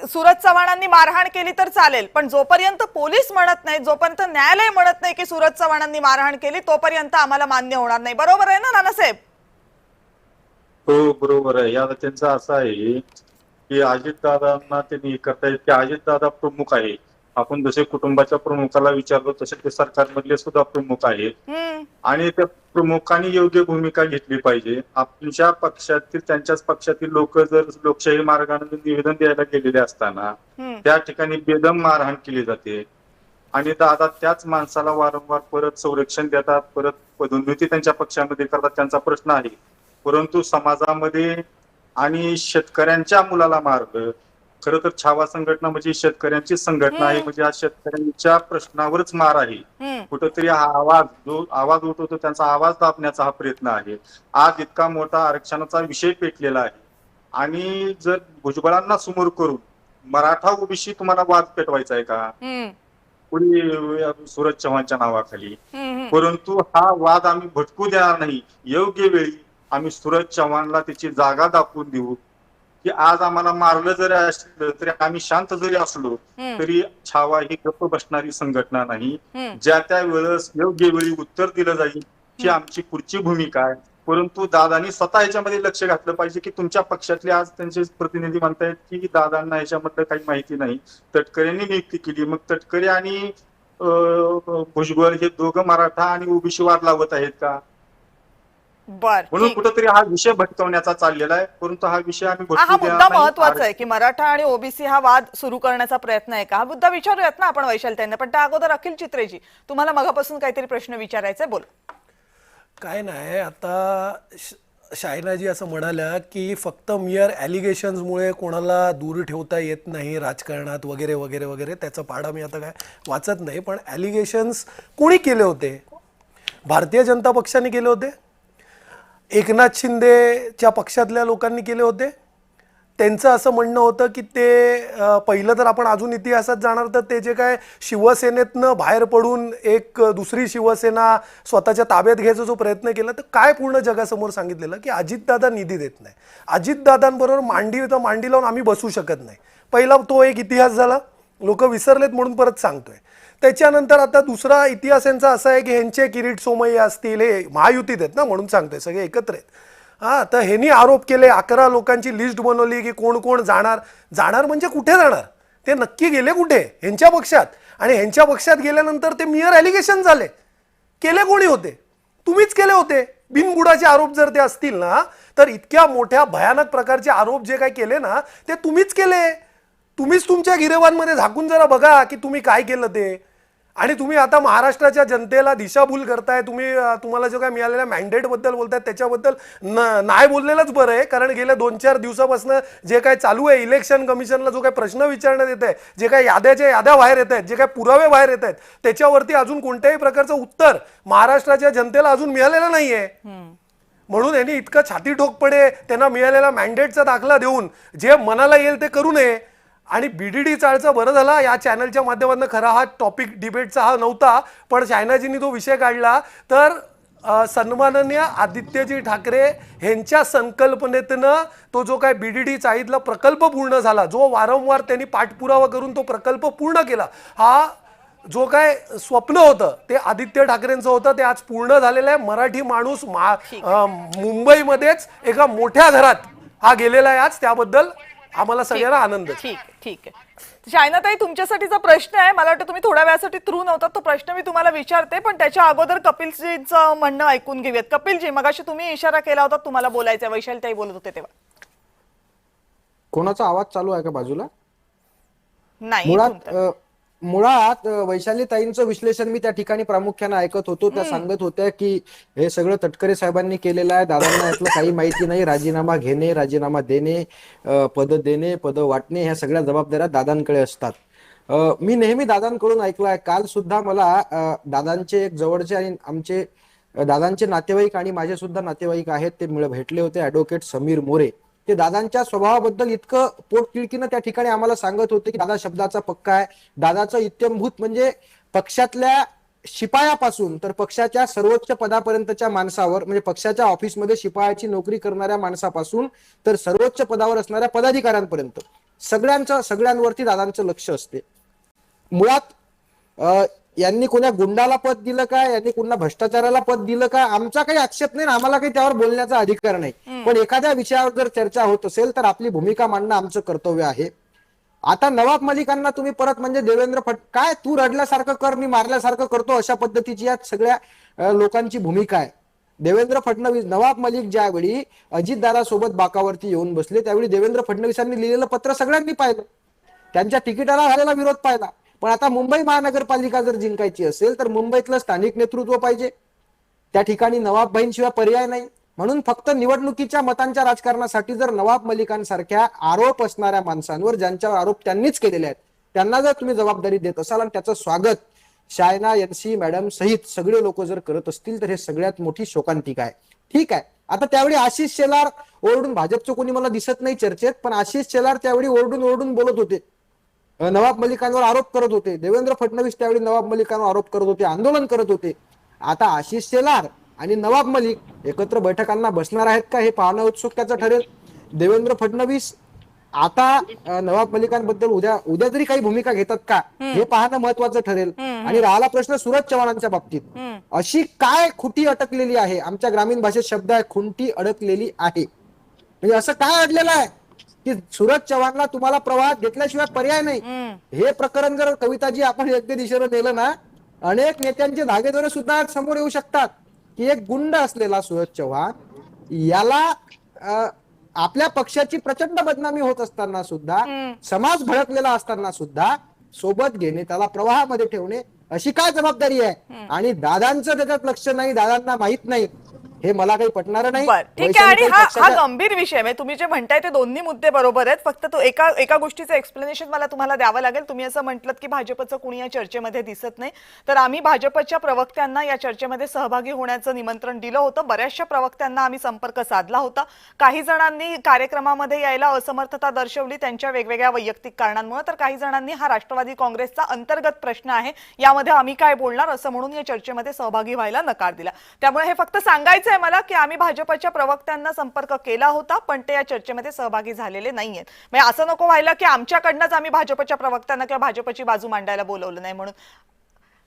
सूरज चव्हाणांनी मारहाण केली तर चालेल, पण जोपर्यंत पोलीस म्हणत नाही, जोपर्यंत न्यायालय म्हणत नाही की सूरज चव्हाणांनी मारहाण केली, तोपर्यंत आम्हाला मान्य होणार नाही. बरोबर आहे ना नानासाहेब? हो बरोबर आहे. आता त्यांचं असं आहे की अजितदादांना त्यांनी हे करतायत की अजितदादा प्रमुख आहे. आपण जसे कुटुंबाच्या प्रमुखाला विचारतो तसे ते सरकारमधले सुद्धा प्रमुख आहेत आणि त्या प्रमुखांनी योग्य भूमिका घेतली पाहिजे. आपल्या पक्षातील त्यांच्याच पक्षातील लोक जर लोकशाही मार्गाने निवेदन द्यायला गेलेले असताना त्या ठिकाणी बेदम मारहाण केली जाते आणि दादा त्याच माणसाला वारंवार परत संरक्षण देतात, परत पदोन्नती त्यांच्या पक्षामध्ये करतात. त्यांचा प्रश्न आहे, परंतु समाजामध्ये आणि शेतकऱ्यांच्या मुलाला मारलं. खरं तर छावा संघटना म्हणजे शेतकऱ्यांची संघटना आहे, म्हणजे आज शेतकऱ्यांच्या प्रश्नावरच मार आहे. कुठंतरी हा आवाज उठवतो त्यांचा आवाज दाबण्याचा हा प्रयत्न आहे. आज इतका मोठा आरक्षणाचा विषय पेटलेला आहे आणि जर भुजबळांना समोर करून मराठा ओबीसी तुम्हाला वाद पेटवायचा आहे का कोणी सूरज चव्हाणच्या नावाखाली? परंतु हा वाद आम्ही भटकू देणार नाही. योग्य वेळी आम्ही सूरज चव्हाणला त्याची जागा दाखवून देऊ की आज आम्हाला मारलं जरी असलं तरी आम्ही शांत जरी असलो तरी छावा ही गप्प बसणारी संघटना नाही. ज्या त्या वेळेस योग्य वेळी उत्तर दिलं जाईल ही आमची पुढची भूमिका आहे. परंतु दादांनी स्वतः ह्याच्यामध्ये लक्ष घातलं पाहिजे की तुमच्या पक्षातले आज त्यांचे प्रतिनिधी म्हणतायत की दादांना ह्याच्यामधलं काही माहिती नाही, तटकरेंनी नियुक्ती केली. मग तटकरे आणि भुजबळ हे दोघं मराठा आणि ओबीसी वाद लावत आहेत का? म्हणून कुठेतरी हा विषय भटकवण्याचा चाललेला आहे. परंतु हा विषय आम्ही हा मुद्दा महत्वाचा आहे की मराठा आणि ओबीसी हा वाद सुरू करण्याचा प्रयत्न आहे का, हा मुद्दा विचारूयात ना आपण वैशालताईंना. पण त्या अगोदर अखिल चित्रेजी, तुम्हाला मगापासून काहीतरी प्रश्न विचारायचा आहे, बोला. काय नाही, आता शायनाजी असं म्हणाल्या की फक्त मियर ॲलिगेशन्समुळे कोणाला दूर ठेवता येत नाही राजकारणात वगैरे वगैरे वगैरे. त्याचा पाढा मी आता काय वाचत नाही, पण ॲलिगेशन्स कोणी केले होते? भारतीय जनता पक्षाने केले होते, एकनाथ शिंदेच्या पक्षातल्या लोकांनी केले होते. त्यांचं असं म्हणणं होतं की ते पहिलं तर आपण अजून इतिहासात जाणार तर ते जे काय शिवसेनेतनं बाहेर पडून एक दुसरी शिवसेना स्वतःच्या ताब्यात घ्यायचा जो प्रयत्न केला, तर काय पूर्ण जगासमोर सांगितलेलं की अजितदादा निधी देत नाही, अजितदादांबरोबर मांडी लावून आम्ही बसू शकत नाही. पहिला तो एक इतिहास झाला, लोक विसरलेत म्हणून परत सांगतोय. त्याच्यानंतर आता दुसरा इतिहास यांचा असा आहे की ह्यांचे किरीट सोमय्या असतील, हे महायुतीत आहेत ना म्हणून सांगतोय, सगळे एकत्र आहेत. हां, तर ह्यांनी आरोप केले, 11 लोकांची लिस्ट बनवली की कोण कोण जाणार म्हणजे कुठे जाणार, ते नक्की गेले कुठे? ह्यांच्या पक्षात. आणि ह्यांच्या पक्षात गेल्यानंतर ते मियर ॲलिगेशन झाले. केले कोणी होते? तुम्हीच केले होते. बिनबुडाचे आरोप जर ते असतील ना, तर इतक्या मोठ्या भयानक प्रकारचे आरोप जे काय केले ना ते तुम्हीच केले. तुम्हीच तुमच्या गिरेवांमध्ये झाकून जरा बघा की तुम्ही काय केलं ते. आणि तुम्ही आता महाराष्ट्राच्या जनतेला दिशाभूल करताय. तुम्हाला जो काय मिळालेल्या मॅन्डेटबद्दल बोलताय त्याच्याबद्दल नाही बोललेलंच बरं आहे, कारण गेल्या 2-4 दिवसापासून जे काय चालू आहे, इलेक्शन कमिशनला जो काय प्रश्न विचारण्यात येत आहे, जे काय याद्या बाहेर येत आहेत, जे काय पुरावे बाहेर येत आहेत, त्याच्यावरती अजून कोणत्याही प्रकारचं उत्तर महाराष्ट्राच्या जनतेला अजून मिळालेलं नाहीये. म्हणून यांनी इतकं छातीठोकपणे त्यांना मिळालेला मॅन्डेटचा दाखला देऊन जे मनाला येईल ते करू नये. आणि बीडीडी चाळचं बरं झाला या चॅनलच्या माध्यमातून, खरा हा टॉपिक डिबेटचा हा नव्हता, पण शायनाजींनी तो विषय काढला. तर सन्माननीय आदित्यजी ठाकरे यांच्या संकल्पनेतनं तो जो काय बीडीडी चाळीतला प्रकल्प पूर्ण झाला, जो वारंवार त्यांनी पाठपुरावा करून तो प्रकल्प पूर्ण केला, हा जो काय स्वप्न होतं ते आदित्य ठाकरेंचं होतं, ते आज पूर्ण झालेलं आहे. मराठी माणूस मुंबईमध्येच एका मोठ्या घरात हा गेलेला आहे आज, त्याबद्दल आम्हाला सगळ्यांना आनंद. ठीक आहे. शायनाताई, तुमच्यासाठीचा प्रश्न आहे. मला वाटतं तुम्ही थोड्या वेळासाठी थ्रू नव्हता, तो प्रश्न मी तुम्हाला विचारते, पण त्याच्या अगोदर कपिलजींचं म्हणणं ऐकून घेऊयात. कपिलजी, मगाशी तुम्ही इशारा केला होता, तुम्हाला बोलायचं, वैशालताई बोलत होते तेव्हा. कोणाचा आवाज चालू आहे का बाजूला? नाही. मुळात मुळात वैशालीताईंचं विश्लेषण मी त्या ठिकाणी प्रामुख्याने ऐकत होतो. त्या सांगत होत्या की हे सगळं तटकरे साहेबांनी केलेलं आहे, दादांना यातलं काही माहिती नाही, राजीनामा घेणे, राजीनामा देणे, पद देणे, पद वाटणे, ह्या सगळ्या जबाबदाऱ्या दादांकडे असतात. मी नेहमी दादांकडून ऐकलंय. काल सुद्धा मला दादांचे एक जवळचे आणि आमचे दादांचे नातेवाईक आणि माझे सुद्धा नातेवाईक आहेत, ते भेटले होते. ऍडव्होकेट समीर मोरे. ते दादांच्या स्वभावाबद्दल इतकं पोटतिडकीनं त्या ठिकाणी आम्हाला सांगत होते की दादा शब्दाचा पक्का आहे. दादाचं इत्यंभूत म्हणजे पक्षातल्या शिपायापासून तर पक्षाच्या सर्वोच्च पदापर्यंतच्या माणसावर, म्हणजे पक्षाच्या ऑफिसमध्ये शिपायाची नोकरी करणाऱ्या माणसापासून तर सर्वोच्च पदावर असणाऱ्या पदाधिकाऱ्यांपर्यंत सगळ्यांवरती दादांचं लक्ष असते. मुळात यांनी कोणा गुंडाला पद दिलं का, यांनी कोणा भ्रष्टाचाराला पद दिलं का, आमचा काही आक्षेप नाही, आम्हाला काही त्यावर बोलण्याचा अधिकार नाही. पण एखाद्या विषयावर जर चर्चा होत असेल तर आपली भूमिका मांडणं आमचं कर्तव्य आहे. आता नवाब मलिकांना तुम्ही परत म्हणजे देवेंद्र काय तू रडल्यासारखं कर, मी मारल्यासारखं करतो, अशा पद्धतीची या सगळ्या लोकांची भूमिका आहे. देवेंद्र फडणवीस, नवाब मलिक ज्यावेळी अजितदादासोबत बाकावरती येऊन बसले त्यावेळी देवेंद्र फडणवीसांनी लिहिलेलं पत्र सगळ्यांनी पाहिलं, त्यांच्या तिकिटाला झालेला विरोध पाहिला. पण आता मुंबई महानगरपालिका जर जिंकायची असेल तर मुंबईतलं स्थानिक नेतृत्व पाहिजे. त्या ठिकाणी नवाबबाईंशिवाय पर्याय नाही. म्हणून फक्त निवडणुकीच्या मतांच्या राजकारणासाठी जर नवाब मलिकांसारख्या आरोप असणाऱ्या माणसांवर, ज्यांच्यावर आरोप त्यांनीच केलेले आहेत, त्यांना जर तुम्ही जबाबदारी देत असाल आणि त्याचं स्वागत शायना एनसी मॅडम सहित सगळे लोक जर करत असतील तर हे सगळ्यात मोठी शोकांतिका आहे. ठीक आहे. आता त्यावेळी आशिष शेलार ओरडून, भाजपचं कोणी मला दिसत नाही चर्चेत, पण आशिष शेलार त्यावेळी ओरडून बोलत होते, नवाब मलिकांवर आरोप करत होते. देवेंद्र फडणवीस त्यावेळी नवाब मलिकांवर आरोप करत होते, आंदोलन करत होते. आता आशिष शेलार आणि नवाब मलिक एकत्र बैठकांना बसणार आहेत का हे पाहणं उत्सुकतेचं ठरेल. देवेंद्र फडणवीस आता नवाब मलिकांबद्दल उद्या जरी काही भूमिका घेतात का हे पाहणं महत्वाचं ठरेल. आणि राहिला प्रश्न सूरज चव्हाणांच्या बाबतीत, अशी काय खुंटी अटकलेली आहे, आमच्या ग्रामीण भाषेत शब्द आहे खुंटी अडकलेली आहे. म्हणजे असं काय अडलेलं आहे की सूरज चव्हाणला तुम्हाला प्रवाहात घेतल्याशिवाय पर्याय नाही. हे प्रकरण जर कविताजी आपण योग्य दिशेनं नेलं ना, अनेक नेत्यांचे धागेदोरे सुद्धा आज समोर येऊ शकतात की एक गुंड असलेला सूरज चव्हाण याला आपल्या पक्षाची प्रचंड बदनामी होत असताना सुद्धा, समाज भडकलेला असताना सुद्धा सोबत घेणे, त्याला प्रवाहामध्ये ठेवणे, अशी काय जबाबदारी आहे. आणि दादांचं त्याच्यात लक्ष नाही, दादांना माहित नाही, हे मला काही पटणार नाही. ठीक आहे. आणि हा गंभीर विषय आहे. तुम्ही जे म्हणताय ते दोन्ही मुद्दे बरोबर आहेत. फक्त तो एका गोष्टीचं एक्सप्लेनेशन मला तुम्हाला द्यावं लागेल. तुम्ही असं म्हटलं की भाजपचं कुणी या चर्चेमध्ये दिसत नाही, तर आम्ही भाजपच्या प्रवक्त्यांना या चर्चेमध्ये सहभागी होण्याचं निमंत्रण दिलं होतं. बऱ्याचशा प्रवक्त्यांना आम्ही संपर्क साधला होता. काही जणांनी कार्यक्रमामध्ये यायला असमर्थता दर्शवली त्यांच्या वेगवेगळ्या वैयक्तिक कारणांमुळे, तर काही जणांनी हा राष्ट्रवादी काँग्रेसचा अंतर्गत प्रश्न आहे, यामध्ये आम्ही काय बोलणार असं म्हणून या चर्चेमध्ये सहभागी व्हायला नकार दिला. त्यामुळे हे फक्त सांगायचं मला की आम्ही भाजपच्या प्रवक्त्यांना संपर्क केला होता, पण ते या चर्चेमध्ये सहभागी झालेले नाहीयेत. म्हणजे असं नको व्हायला की आमच्याकडनंच आम्ही भाजपच्या प्रवक्त्यांना किंवा भाजपची बाजू मांडायला बोलवलं नाही म्हणून.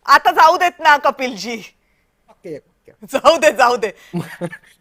आता जाऊ देत ना कपिलजी, जाऊ दे.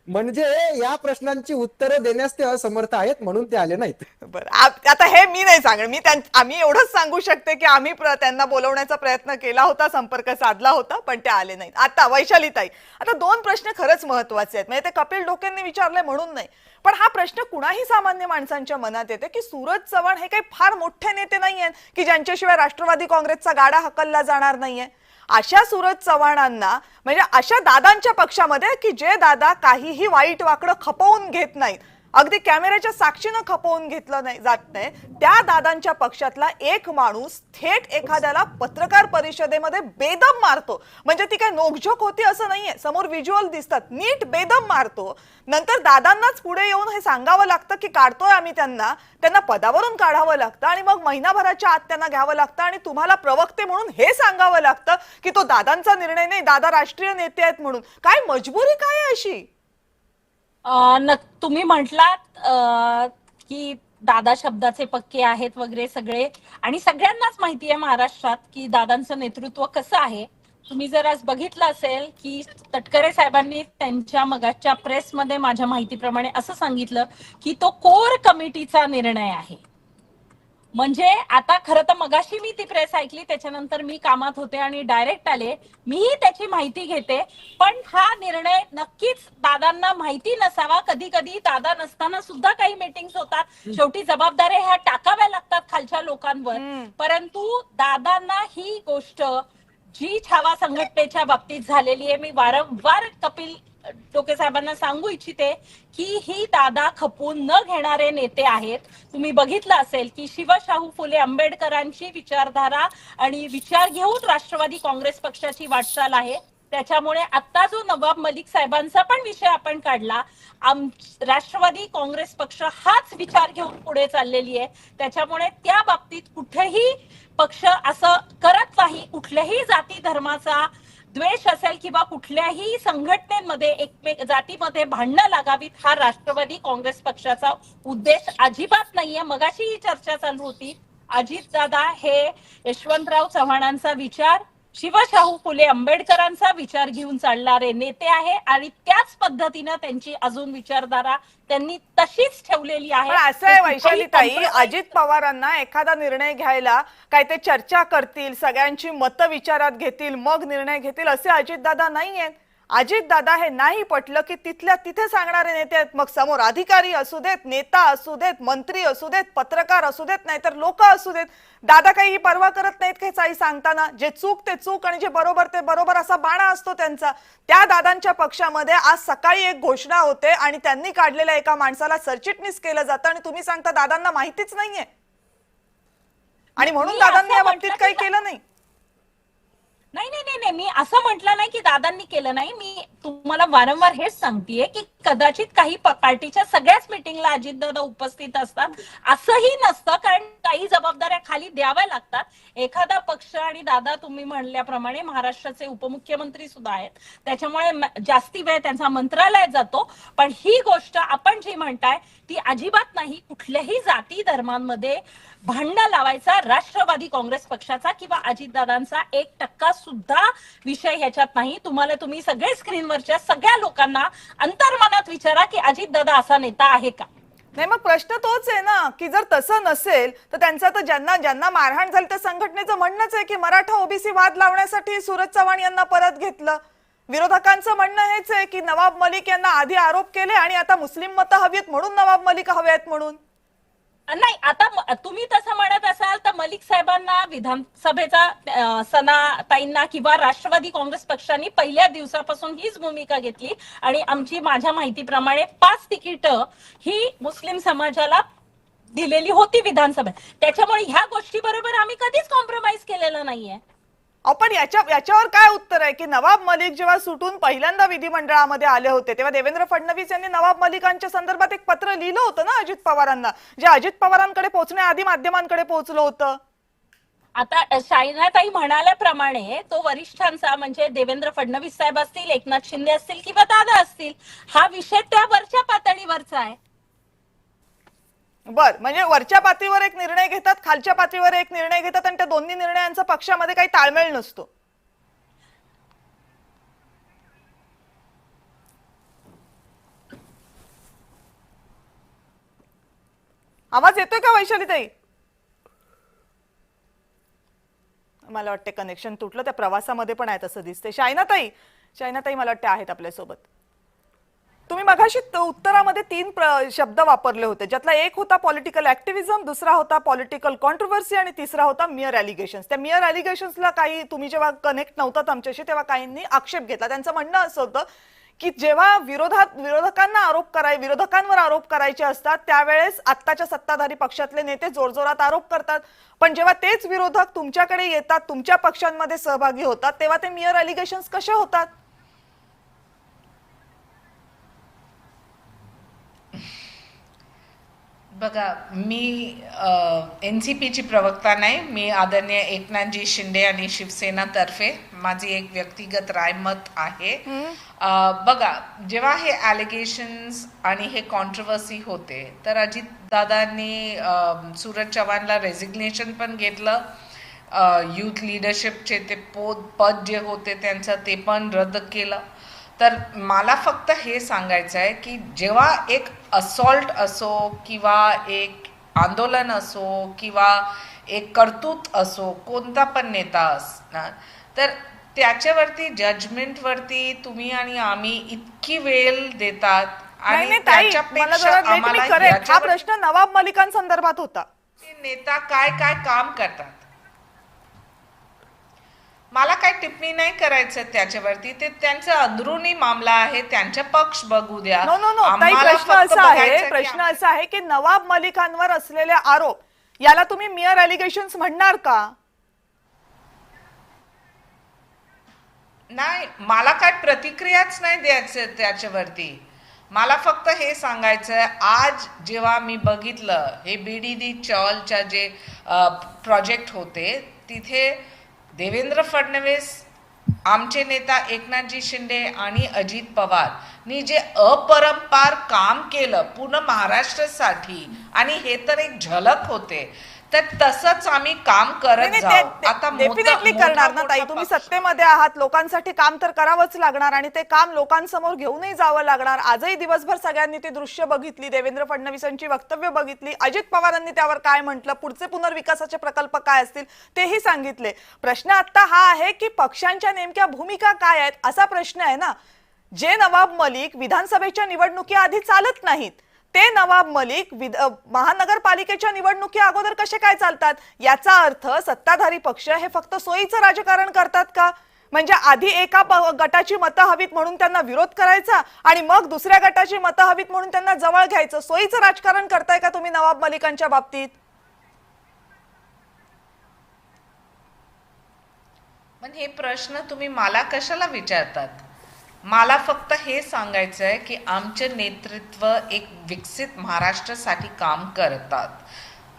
म्हणजे या प्रश्नांची उत्तरं देण्यास ते असमर्थ आहेत म्हणून ते आले नाहीत. बरं, आता हे मी नाही सांगणार. आम्ही एवढंच सांगू शकते की आम्ही त्यांना बोलवण्याचा प्रयत्न केला होता, संपर्क साधला होता, पण ते आले नाहीत. आता वैशालीताई, आता दोन प्रश्न खरंच महत्वाचे आहेत. म्हणजे ते कपिल डोकेंनी विचारले म्हणून नाही, पण हा प्रश्न कुणाही सामान्य माणसांच्या मनात येते की सूरज चव्हाण हे काही फार मोठे नेते नाही आहेत की ज्यांच्याशिवाय राष्ट्रवादी काँग्रेसचा गाडा हकलला जाणार नाहीये. अशा सूरज चव्हाणांना, म्हणजे अशा दादांच्या पक्षामध्ये की जे दादा काहीही वाईट वाकडं खपवून घेत नाहीत, अगदी कॅमेऱ्याच्या साक्षीनं खपवून घेतलं नाही जात नाही, त्या दादांच्या पक्षातला एक माणूस थेट एखाद्याला पत्रकार परिषदेमध्ये बेदम मारतो. म्हणजे ती काय नोकझोक होती असं नाहीये, समोर व्हिज्युअल दिसतात, नीट बेदम मारतो. नंतर दादांनाच पुढे येऊन हे सांगावं लागतं की काढतोय आम्ही त्यांना पदावरून काढावं लागतं आणि मग महिनाभराच्या आत त्यांना घ्यावं लागतं आणि तुम्हाला प्रवक्ते म्हणून हे सांगावं लागतं की तो दादांचा निर्णय नाही, दादा राष्ट्रीय नेते आहेत म्हणून. काय मजबुरी काय आहे अशी? तुम्ही म्हटलात की दादा शब्दाचे पक्के आहेत वगैरे सगळे, आणि सगळ्यांनाच माहिती आहे महाराष्ट्रात की दादांचं नेतृत्व कसं आहे. तुम्ही जर आज बघितलं असेल की तटकरे साहेबांनी त्यांच्या मगाच्या प्रेसमध्ये माझ्या माहितीप्रमाणे असं सांगितलं की तो कोर कमिटीचा निर्णय आहे. म्हणजे आता खरं तर मगाशी मी ती प्रेस ऐकली, त्याच्यानंतर मी कामात होते आणि डायरेक्ट आले, मीही त्याची माहिती घेते, पण हा निर्णय नक्कीच दादांना माहिती नसावा. कधी कधी दादा नसताना सुद्धा काही मीटिंग्स होतात. शेवटी जबाबदाऱ्या ह्या टाकाव्या लागतात खालच्या लोकांवर. परंतु दादांना ही गोष्ट जी छावा संघटनेच्या बाबतीत झालेली आहे, मी वारंवार कपिल टोके साहेबांना सांगू इच्छिते की ही दादा खपून न घेणारे नेते आहेत. तुम्ही बघितलं असेल की शिवशाहू फुले आंबेडकरांची विचारधारा आणि विचार घेऊन राष्ट्रवादी काँग्रेस पक्षाची वाटचाल आहे. त्याच्यामुळे आता जो नवाब मलिक साहेबांचा पण विषय आपण काढला, राष्ट्रवादी काँग्रेस पक्ष हाच विचार घेऊन पुढे चाललेली आहे. त्याच्यामुळे त्या बाबतीत कुठेही पक्ष असं करत नाही. कुठल्याही जाती धर्माचा द्वेष असेल किंवा कुठल्याही संघटनेमध्ये एकमेक जातीमध्ये भांडणं लागावीत हा राष्ट्रवादी काँग्रेस पक्षाचा उद्देश अजिबात नाहीये. मगाशी ही चर्चा चालू होती. अजितदादा हे यशवंतराव चव्हाणांचा विचार, शिवशाहू फुले आंबेडकरांचा विचार घेऊन चालणारे नेते आहे आणि त्याच पद्धतीनं त्यांची अजून विचारधारा त्यांनी तशीच ठेवलेली आहे. पण असं आहे वैशालीताई, अजित पवारांना एखादा निर्णय घ्यायला काय ते चर्चा करतील, सगळ्यांची मतं विचारात घेतील, मग निर्णय घेतील असे अजितदादा नाही आहेत. अजितदादा हे नाही पटलं की तिथल्या तिथे सांगणारे नेते आहेत. मग समोर अधिकारी असू देत, नेता असू देत, मंत्री असू देत, पत्रकार असू देत, नाहीतर लोक असू देत, दादा काही पर्वा करत नाहीत काही काही सांगताना. जे चूक ते चूक आणि जे बरोबर ते बरोबर असा बाणा असतो त्यांचा. त्या दादांच्या पक्षामध्ये आज सकाळी एक घोषणा होते आणि त्यांनी काढलेल्या एका माणसाला सरचिटणीस केलं जातं आणि तुम्ही सांगता दादांना माहितीच नाहीये आणि म्हणून दादांनी या बाबतीत काही केलं नाही. नाही नाही नाही नाही, मी असं म्हटलं नाही की दादांनी केलं नाही. मी तुम्हाला वारंवार हेच सांगतेय की कदाचित काही पार्टीच्या सगळ्याच मिटिंगला अजितदादा उपस्थित असतात असंही नसतं, कारण काही जबाबदाऱ्या खाली द्याव्या लागतात. एखादा पक्ष आणि दादा तुम्ही म्हणल्याप्रमाणे महाराष्ट्राचे उपमुख्यमंत्री सुद्धा आहेत, त्याच्यामुळे जास्ती वेळ त्यांचा मंत्रालयात जातो. पण ही गोष्ट आपण जी म्हणताय ती अजिबात नाही. कुठल्याही जाती धर्मांमध्ये भांडण लावायचा राष्ट्रवादी काँग्रेस पक्षाचा किंवा अजितदादांचा 1% सुद्धा विषय ह्याच्यात नाही. तुम्ही सगळे स्क्रीनवरच्या सगळ्या लोकांना अंतर्मनात विचारा की अजितदादा असा नेता आहे का. नाही, मग प्रश्न तोच आहे ना की जर तसं नसेल तर त्यांचा तर ज्यांना मारहाण झाली त्या संघटनेचं म्हणणंच आहे की मराठा ओबीसी वाद लावण्यासाठी सूरज चव्हाण यांना परत घेतलं. विरोधकांचं म्हणणं हेच आहे की नवाब मलिक यांना आधी आरोप केले आणि आता मुस्लिम मतं हवीत म्हणून नवाब मलिक हवे आहेत म्हणून. नाही, आता तुम्ही तसं म्हणत असाल तर मलिक साहेबांना विधानसभेचा सनाताईंना किंवा राष्ट्रवादी काँग्रेस पक्षाने पहिल्या दिवसापासून हीच भूमिका घेतली आणि माझ्या माहितीप्रमाणे 5 तिकीटं ही मुस्लिम समाजाला दिलेली होती विधानसभेत. त्याच्यामुळे ह्या गोष्टी बरोबर आम्ही कधीच कॉम्प्रोमाइज केलेलं नाहीये. पण याच्यावर काय उत्तर आहे की नवाब मलिक जेव्हा सुटून पहिल्यांदा विधिमंडळामध्ये आले होते तेव्हा देवेंद्र फडणवीस यांनी नवाब मलिकांच्या संदर्भात एक पत्र लिहिलं होतं ना अजित पवारांना, जे अजित पवारांकडे पोहोचण्याआधी माध्यमांकडे पोहोचलं होतं. आता शायनाताई म्हणाल्याप्रमाणे तो वरिष्ठांचा म्हणजे देवेंद्र फडणवीस साहेब असतील, एकनाथ शिंदे असतील किंवा दादा असतील, हा विषय त्या वरच्या पातळीवरचा आहे. बर, म्हणजे वरच्या पातळीवर एक निर्णय घेतात, खालच्या पातळीवर एक निर्णय घेतात आणि त्या दोन्ही निर्णयांचा पक्षामध्ये काही ताळमेळ नसतो. आवाज येतोय का वैशालीताई? मला वाटते कनेक्शन तुटलं, त्या प्रवासामध्ये पण आहे तसं दिसते. शायनाताई मला वाटते आहेत आपल्यासोबत. तुम्ही मगाशी उत्तरामध्ये 3 शब्द वापरले होते, ज्यातला एक होता पॉलिटिकल ऍक्टिव्हिझम, दुसरा होता पॉलिटिकल कॉन्ट्रोवर्सी आणि तिसरा होता मियर अलिगेशन्स. त्या मियर अलिगेशन्सला काही तुम्ही जेव्हा कनेक्ट नव्हतात आमच्याशी तेव्हा काहींनी आक्षेप घेतला. त्यांचं म्हणणं असं होतं की जेव्हा विरोधकांवर आरोप करायचे असतात त्यावेळेस आत्ताच्या सत्ताधारी पक्षातले नेते जोरजोरात आरोप करतात, पण जेव्हा तेच विरोधक तुमच्याकडे येतात, तुमच्या पक्षांमध्ये सहभागी होतात, तेव्हा ते मियर अलिगेशन्स कसे होतात? बघा, मी एनसीपीची प्रवक्ता नाही, मी आदरणीय एकनाथजी शिंदे आणि शिवसेनातर्फे माझी एक व्यक्तिगत रायमत आहे. बघा, जेव्हा हे ॲलिगेशन्स आणि हे कॉन्ट्रोवर्सी होते तर अजितदादांनी सूरज चव्हाणला रेझिग्नेशन पण घेतलं. यूथ लिडरशिपचे ते पद जे होते त्यांचं ते पण रद्द केलं. तर मला फक्त हे सांगायचं आहे की जेव्हा एक असॉल्ट असो किंवा एक आंदोलन असो किंवा एक कर्तृत्व असो, कोणता पण नेता असणार, तर त्याच्यावरती जजमेंट वरती तुम्ही आणि आम्ही इतकी वेळ देतात नाही आणि नाही ताई, मला त्याच्यापेक्षा जरा लेट मी आम्हाला करेक्ट. हा याच्यावर प्रश्न नवाब मलिकांसंदर्भात होता. नेता काय काय काम करतात मला काय टिप्पणी नाही करायचं त्याच्यावरती. ते त्यांचा अंदरुनी मामला आहे, त्यांचा पक्ष बघू द्या. नो नो नो ताई, आम्हाला प्रश्न फक्त असा आहे बघायचं की प्रश्न असा आहे की नवाब मलिकांवर असलेले आरोप याला तुम्ही मियर अलिगेशन्स म्हणणार का? नाही, मला काय प्रतिक्रियाच नाही द्यायचं त्याच्यावरती. मला फक्त हे सांगायचं, आज जेव्हा मी बघितलं हे बीडीडी चॉलच्या जे प्रोजेक्ट होते, तिथे देवेंद्र फडणवीस, आमचे नेता एकनाथजी शिंदे आणि अजित पवार नी जे अपरंपार काम केलं पूर्ण महाराष्ट्रासाठी, आणि हे तर एक झलक होते, तर तसंच आम्ही काम करत जाऊ. आता डेफिनेटली करणार ना ताई, तुम्ही सत्तेमध्ये आहात, लोकांसाठी काम तर करावंच लागणार आणि ते काम लोकांसमोर घेऊनही जावं लागणार. आजही दिवसभर सगळ्यांनी ती दृश्य बघितली, देवेंद्र फडणवीसांची वक्तव्य बघितली, अजित पवारांनी त्यावर काय म्हटलं, पुढचे पुनर्विकासाचे प्रकल्प काय असतील तेही सांगितले. प्रश्न आता हा आहे की पक्षांच्या नेमक्या भूमिका काय आहेत असा प्रश्न आहे ना. जे नवाब मलिक विधानसभेच्या निवडणुकीआधी चालत नाहीत, ते नवाब मलिक महानगरपालिकेच्या निवडणुकी अगोदर कसे काय चालतात? याचा अर्थ सत्ताधारी पक्ष हे फक्त सोयीचं राजकारण करतात का? म्हणजे आधी एका गटाची मतं हवीत म्हणून त्यांना विरोध करायचा आणि मग दुसऱ्या गटाची मतं हवीत म्हणून त्यांना जवळ घ्यायचं, सोयीचं राजकारण करताय का तुम्ही नवाब मलिकांच्या बाबतीत? पण हे प्रश्न तुम्ही मला कशाला विचारतात? मला फक्त हे सांगायचं आहे की आमचं नेतृत्व एक विकसित महाराष्ट्रासाठी काम करतात.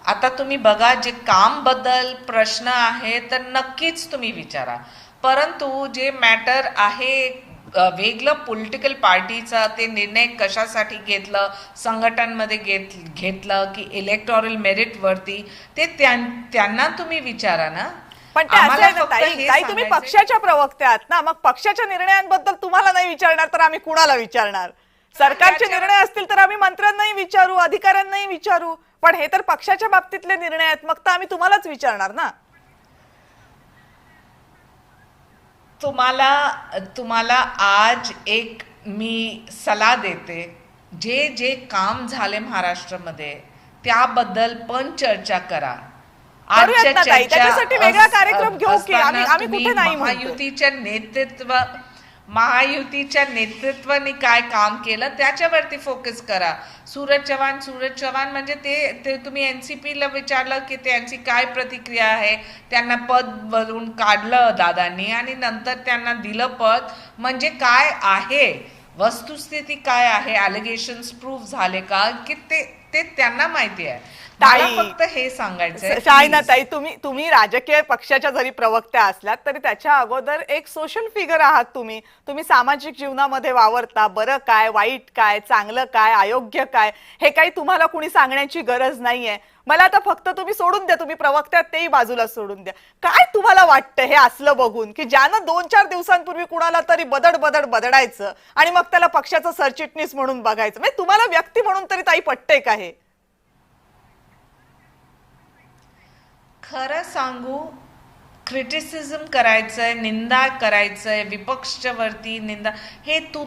आता तुम्ही बघा, जे काम बद्दल प्रश्न आहे तर नक्कीच तुम्ही विचारा, परंतु जे मॅटर आहे वेगळं पॉलिटिकल पार्टीचा, ते निर्णय कशासाठी घेतलं, संघटनांमध्ये घेतलं की इलेक्टोरल मेरिट वरती, ते त्यांना तुम्ही विचारा ना. पण ते असं आहे ना ताई, ताई तुम्ही पक्षाच्या प्रवक्त्या आहात ना, मग पक्षाच्या निर्णयांबद्दल तुम्हाला नाही विचारणार तर आम्ही कुणाला विचारणार? सरकारचे निर्णय असतील तर आम्ही मंत्र्यांनाही विचारू, अधिकाऱ्यांनाही विचारू, पण हे तर पक्षाच्या बाबतीतले निर्णय आहेत, मग तर आम्ही तुम्हालाच विचारणार ना. तुम्हाला आज एक मी सल्ला देते, जे जे काम झाले महाराष्ट्रामध्ये त्याबद्दल पण चर्चा करा. करूयात ना ताई, त्याच्यासाठी वेगळा कार्यक्रम घेऊ की आम्ही कुठे नाही म्हणतो. महायुतीच्या नेतृत्वाने काय काम केलं त्याच्यावरती फोकस करा. सूरज चव्हाण म्हणजे ते तुम्ही एनसीपीला विचारलं की त्यांची काय प्रतिक्रिया आहे? त्यांना पद वरून काढलं दादांनी आणि नंतर त्यांना दिलं पद, म्हणजे काय आहे वस्तुस्थिती, काय आहे, अलिगेशन्स प्रूव्ह झाले का की ते त्यांना माहिती आहे. मला फक्त हे सांगायचंय शायना ताई, तुम्ही राजकीय पक्षाच्या जरी प्रवक्त्या असल्यात तरी त्याच्या अगोदर एक सोशल फिगर आहात. तुम्ही सामाजिक जीवनामध्ये वावरता. बरं काय, वाईट काय, चांगलं काय, अयोग्य काय, हे काही तुम्हाला कुणी सांगण्याची गरज नाहीये. मला आता फक्त तुम्ही सोडून द्या, तुम्ही प्रवक्त्यात तेही बाजूला सोडून द्या. काय तुम्हाला वाटतं हे असलं बघून की ज्यानं 2-4 दिवसांपूर्वी कुणाला तरी बदडायचं आणि मग त्याला पक्षाचं सरचिटणीस म्हणून बघायचं, म्हणजे तुम्हाला व्यक्ती म्हणून तरी ताई पटतंय का हे? खरं सांगू, क्रिटिसिझम करायचंय, निंदा करायचंय, विपक्षच्या वरती निंदा, हे तू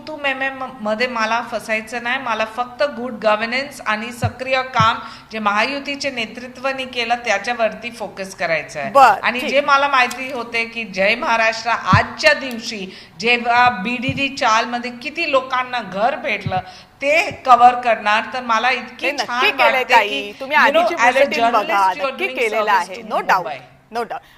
मध्ये मला फसायचं नाही. मला फक्त गुड गव्हर्नन्स आणि सक्रिय काम जे महायुतीचे नेतृत्वाने केलं त्याच्यावरती फोकस करायचं आहे. आणि जे मला माहिती होते की जय महाराष्ट्र आजच्या दिवशी जेव्हा बीडीडी चाल मध्ये किती लोकांना घर भेटलं ते कव्हर करणार, तर मला इतकी छान वाटते की तुम्ही आधीची बुलेटिन बघा, नक्की केलेलं आहे, नो डाऊट.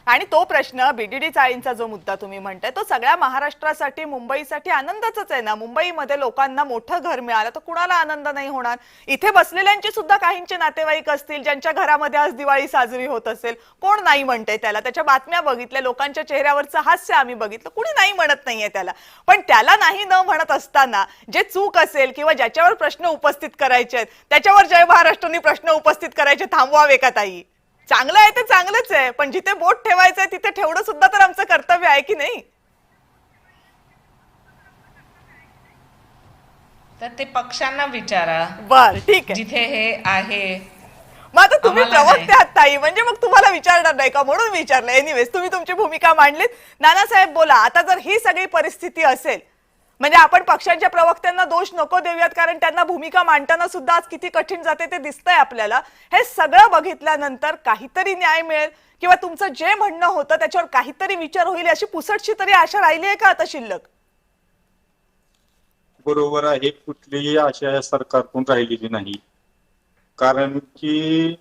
आणि तो प्रश्न बीडीडी चाळींचा जो मुद्दा तुम्ही म्हणताय तो सगळ्या महाराष्ट्रासाठी, मुंबईसाठी आनंदाचाच आहे ना. मुंबईमध्ये लोकांना मोठं घर मिळालं तर कुणाला आनंद नाही होणार? इथे बसलेल्यांचे सुद्धा काहींचे नातेवाईक असतील ज्यांच्या घरामध्ये आज दिवाळी साजरी होत असेल, कोण नाही म्हणतंय त्याला? त्याच्या बातम्या बघितल्या, लोकांच्या चेहऱ्यावरचं हास्य आम्ही बघितलं, कुणी नाही म्हणत नाहीये त्याला. पण त्याला नाही न म्हणत असताना जे चूक असेल किंवा ज्याच्यावर प्रश्न उपस्थित करायचे आहेत त्याच्यावर जय महाराष्ट्रांनी प्रश्न उपस्थित करायचे थांबवावे का ताई? चांगलं आहे ते चांगलंच आहे, पण जिथे बोट ठेवायचंय तिथे ठेवणं सुद्धा तर आमचं कर्तव्य आहे की नाही? तर ते पक्षांना विचारा. बर, ठीक आहे. जिथे हे आहे मग आता तुम्ही आम्हाला नाही. प्रवक्ते आहात ताई, म्हणजे मग तुम्हाला विचारणार नाही का म्हणून विचारलं. एनिवेज तुम्ही तुमची भूमिका मांडलीत. नानासाहेब बोला, आता जर ही सगळी परिस्थिती असेल, म्हणजे आपण पक्षांच्या प्रवक्त्यांना दोष नको देऊयात, कारण त्यांना भूमिका मांडताना सुद्धा आज किती कठीण जाते ते दिसतंय आपल्याला. हे सगळं बघितल्यानंतर काहीतरी न्याय मिळेल किंवा तुमचं जे म्हणणं होतं त्याच्यावर काहीतरी विचार होईल अशी पुसटशी तरी आशा राहिली आहे का आता शिल्लक? बरोबर आहे, कुठलीही आशा या सरकारतून राहिलेली नाही. कारण की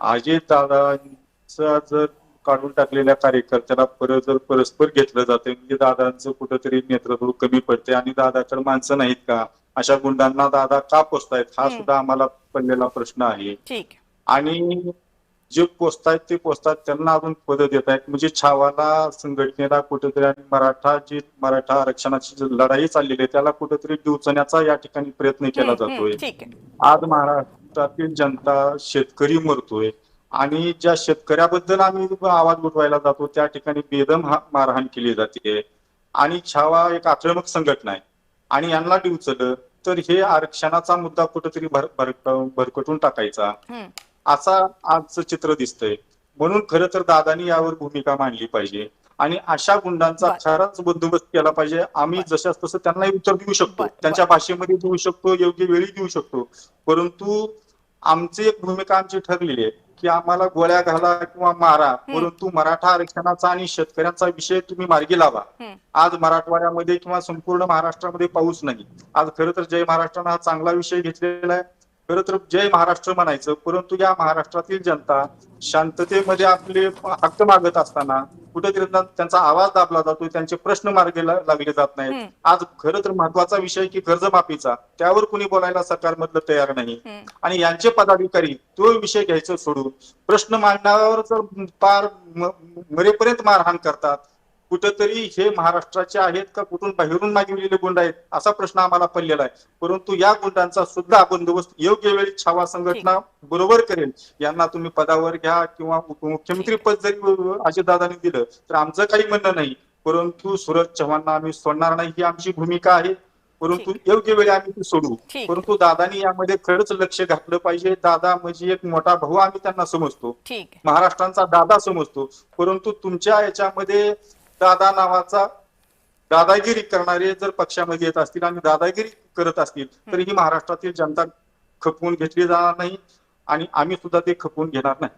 अजितदादांचा जर काढून टाकलेल्या कार्यकर्त्याला परत जर परस्पर घेतलं जातं म्हणजे दादांचं कुठंतरी नेतृत्व कमी पडते आणि दादाकडे माणसं नाहीत का, अशा गुंडांना दादा का पोचतायत हा सुद्धा आम्हाला पडलेला प्रश्न आहे. ठीक. आणि जे पोचतायत ते पोचतात त्यांना अजून पद देत आहेत म्हणजे छावाला संघटनेला कुठेतरी आणि मराठा आरक्षणाची जी लढाई चाललेली आहे त्याला कुठेतरी डिवचण्याचा या ठिकाणी प्रयत्न केला जातोय. ठीक आहे. आज महाराष्ट्रातील जनता शेतकरी मरतोय आणि ज्या शेतकऱ्याबद्दल आम्ही आवाज उठवायला जातो त्या ठिकाणी बेदम मारहाण केली जाते आणि छावा एक आक्रमक संघटना आहे आणि यांना डिवचलं तर हे आरक्षणाचा मुद्दा कुठेतरी भरकटून टाकायचा असा आजचं चित्र दिसतंय. म्हणून खरं तर दादानी यावर भूमिका मांडली पाहिजे आणि अशा गुंडांचा खराच बंदोबस्त केला पाहिजे. आम्ही जशाच तसं त्यांनाही उत्तर देऊ शकतो, त्यांच्या भाषेमध्ये देऊ शकतो, योग्य वेळी देऊ शकतो, परंतु आमची एक भूमिका आमची ठरलेली आहे की आम्हाला गोळ्या घाला किंवा मारा, परंतु मराठा आरक्षणाचा आणि शेतकऱ्यांचा विषय तुम्ही मार्गी लावा. आज मराठवाड्यामध्ये किंवा संपूर्ण महाराष्ट्रामध्ये पाऊस नाही. आज खरं तर जय महाराष्ट्रानं हा चांगला विषय घेतलेला आहे. खरं तर जय महाराष्ट्र म्हणायचं, परंतु या महाराष्ट्रातील जनता शांततेमध्ये आपले हक्क मागत असताना कुठेतरी त्यांचा आवाज दाबला जातोय, त्यांचे प्रश्न मार्गी लागले जात नाहीत. आज खरं तर महत्वाचा विषय की कर्जमाफीचा, त्यावर कुणी बोलायला सरकारमधलं तयार नाही आणि यांचे पदाधिकारी तो विषय घ्यायचं सोडून प्रश्न मांडण्यावर जर पार मरेपर्यंत मारहाण करतात. कुठेतरी हे महाराष्ट्राचे आहेत का कुठून बाहेरून मागविलेले गुंड आहेत असा प्रश्न आम्हाला पडलेला आहे. परंतु या गुंडांचा सुद्धा बंदोबस्त योग्य वेळी छावा संघटना बरोबर करेल. यांना तुम्ही पदावर घ्या किंवा उपमुख्यमंत्री पद जरी अजितदादांनी दिलं तर आमचं काही म्हणणं नाही, परंतु सूरज चव्हाणला आम्ही सोडणार नाही ही आमची भूमिका आहे. परंतु योग्य वेळी आम्ही ती सोडू, परंतु दादानी यामध्ये खरंच लक्ष घातलं पाहिजे. दादा म्हणजे एक मोठा भाऊ आम्ही त्यांना समजतो, महाराष्ट्राचा दादा समजतो, परंतु तुमच्या याच्यामध्ये दादा नावाचा दादागिरी करणारे जर पक्षामध्ये येत असतील आणि दादागिरी करत असतील तर ही महाराष्ट्रातील जनता खपवून घेतली जाणार नाही आणि आम्ही सुद्धा ते खपवून घेणार नाही.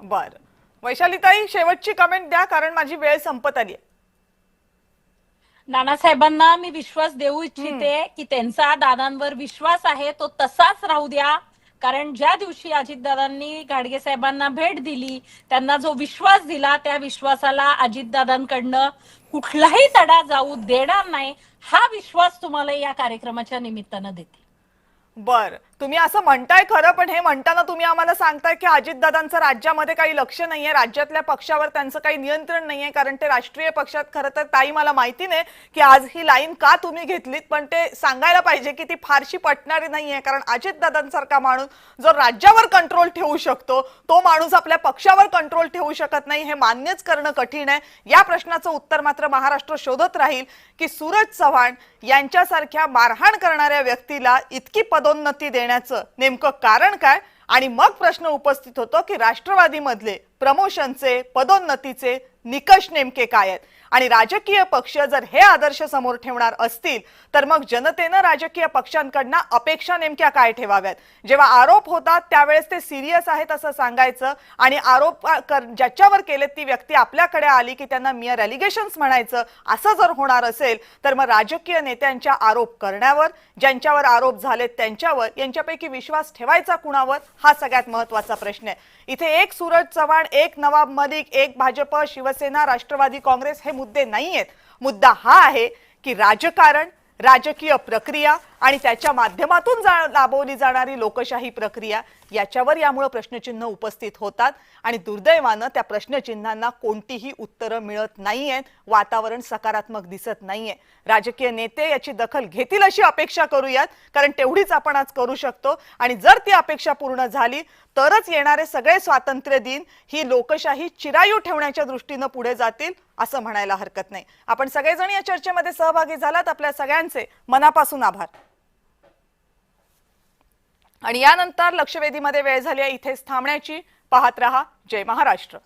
बरं, वैशालीताई शेवटची कमेंट द्या कारण माझी वेळ संपत आली. नानासाहेबांना मी विश्वास देऊ इच्छिते की त्यांचा दादांवर विश्वास आहे तो तसाच राहू द्या. कारण ज्या दिवशी अजितदादांनी घाडगे साहेबांना भेट दिली, त्यांना जो विश्वास दिला त्या विश्वासाला अजितदादांकडनं कुठलाही तडा जाऊ देणार नाही, हा विश्वास तुम्हाला या कार्यक्रमाच्या निमित्तानं देते. बर, तुम्ही असं म्हणताय खरं, पण हे म्हणताना तुम्ही आम्हाला सांगताय की अजितदादांचं राज्यामध्ये काही लक्ष नाहीये, राज्यातल्या पक्षावर त्यांचं काही नियंत्रण नाहीये, कारण ते राष्ट्रीय पक्षात. खरं तर ताई मला माहिती नाही की आज ही लाईन का तुम्ही घेतलीत, पण ते सांगायला पाहिजे की ती फारशी पटणारी नाहीये. कारण अजितदादांसारखा माणूस जो राज्यावर कंट्रोल ठेवू शकतो तो माणूस आपल्या पक्षावर कंट्रोल ठेवू शकत नाही, हे मान्यच करणं कठीण आहे. या प्रश्नाचं उत्तर मात्र महाराष्ट्र शोधत राहील की सूरज चव्हाण यांच्यासारख्या मारहाण करणाऱ्या व्यक्तीला इतकी पदोन्नती देण्याचं नेमकं कारण काय. आणि मग प्रश्न उपस्थित होतो की राष्ट्रवादीमधले प्रमोशनचे पदोन्नतीचे निकष नेमके काय आहेत. आणि राजकीय पक्ष जर हे आदर्श समोर ठेवणार असतील तर मग जनतेनं राजकीय पक्षांकडनं अपेक्षा नेमक्या काय ठेवाव्यात. जेव्हा आरोप होतात त्यावेळेस ते सिरियस आहेत असं सांगायचं आणि आरोप ज्याच्यावर केलेत ती व्यक्ती आपल्याकडे आली की त्यांना मियर एलिगेशन्स म्हणायचं. असं जर होणार असेल तर मग राजकीय नेत्यांच्या आरोप करण्यावर, ज्यांच्यावर आरोप झालेत त्यांच्यावर, यांच्यापैकी विश्वास ठेवायचा कुणावर, हा सगळ्यात महत्त्वाचा प्रश्न आहे. इथे एक सूरज चव्हाण, एक नवाब मलिक, एक भाजप, शिवसेना, राष्ट्रवादी काँग्रेस हे मुद्दे नाहीयेत. मुद्दा हा आहे की राजकारण, राजकीय प्रक्रिया आणि त्याच्या माध्यमातून राबवली जाणारी लोकशाही प्रक्रिया, याच्यावर यामुळे प्रश्नचिन्ह उपस्थित होतात आणि दुर्दैवानं त्या प्रश्नचिन्हांना कोणतीही उत्तरं मिळत नाहीयेत. वातावरण सकारात्मक दिसत नाहीये. राजकीय नेते याची दखल घेतील अशी अपेक्षा करूयात, कारण तेवढीच आपण आज करू शकतो. आणि जर ती अपेक्षा पूर्ण झाली तरच येणारे सगळे स्वातंत्र्य दिन ही लोकशाही चिरायू ठेवण्याच्या दृष्टीनं पुढे जातील असं म्हणायला हरकत नाही. आपण सगळेजण या चर्चेमध्ये सहभागी झालात, आपल्या सगळ्यांचे मनापासून आभार. आणि यानंतर लक्षवेधीमध्ये वेळ झाली आहे इथेच थांबण्याची. पाहत रहा जय महाराष्ट्र.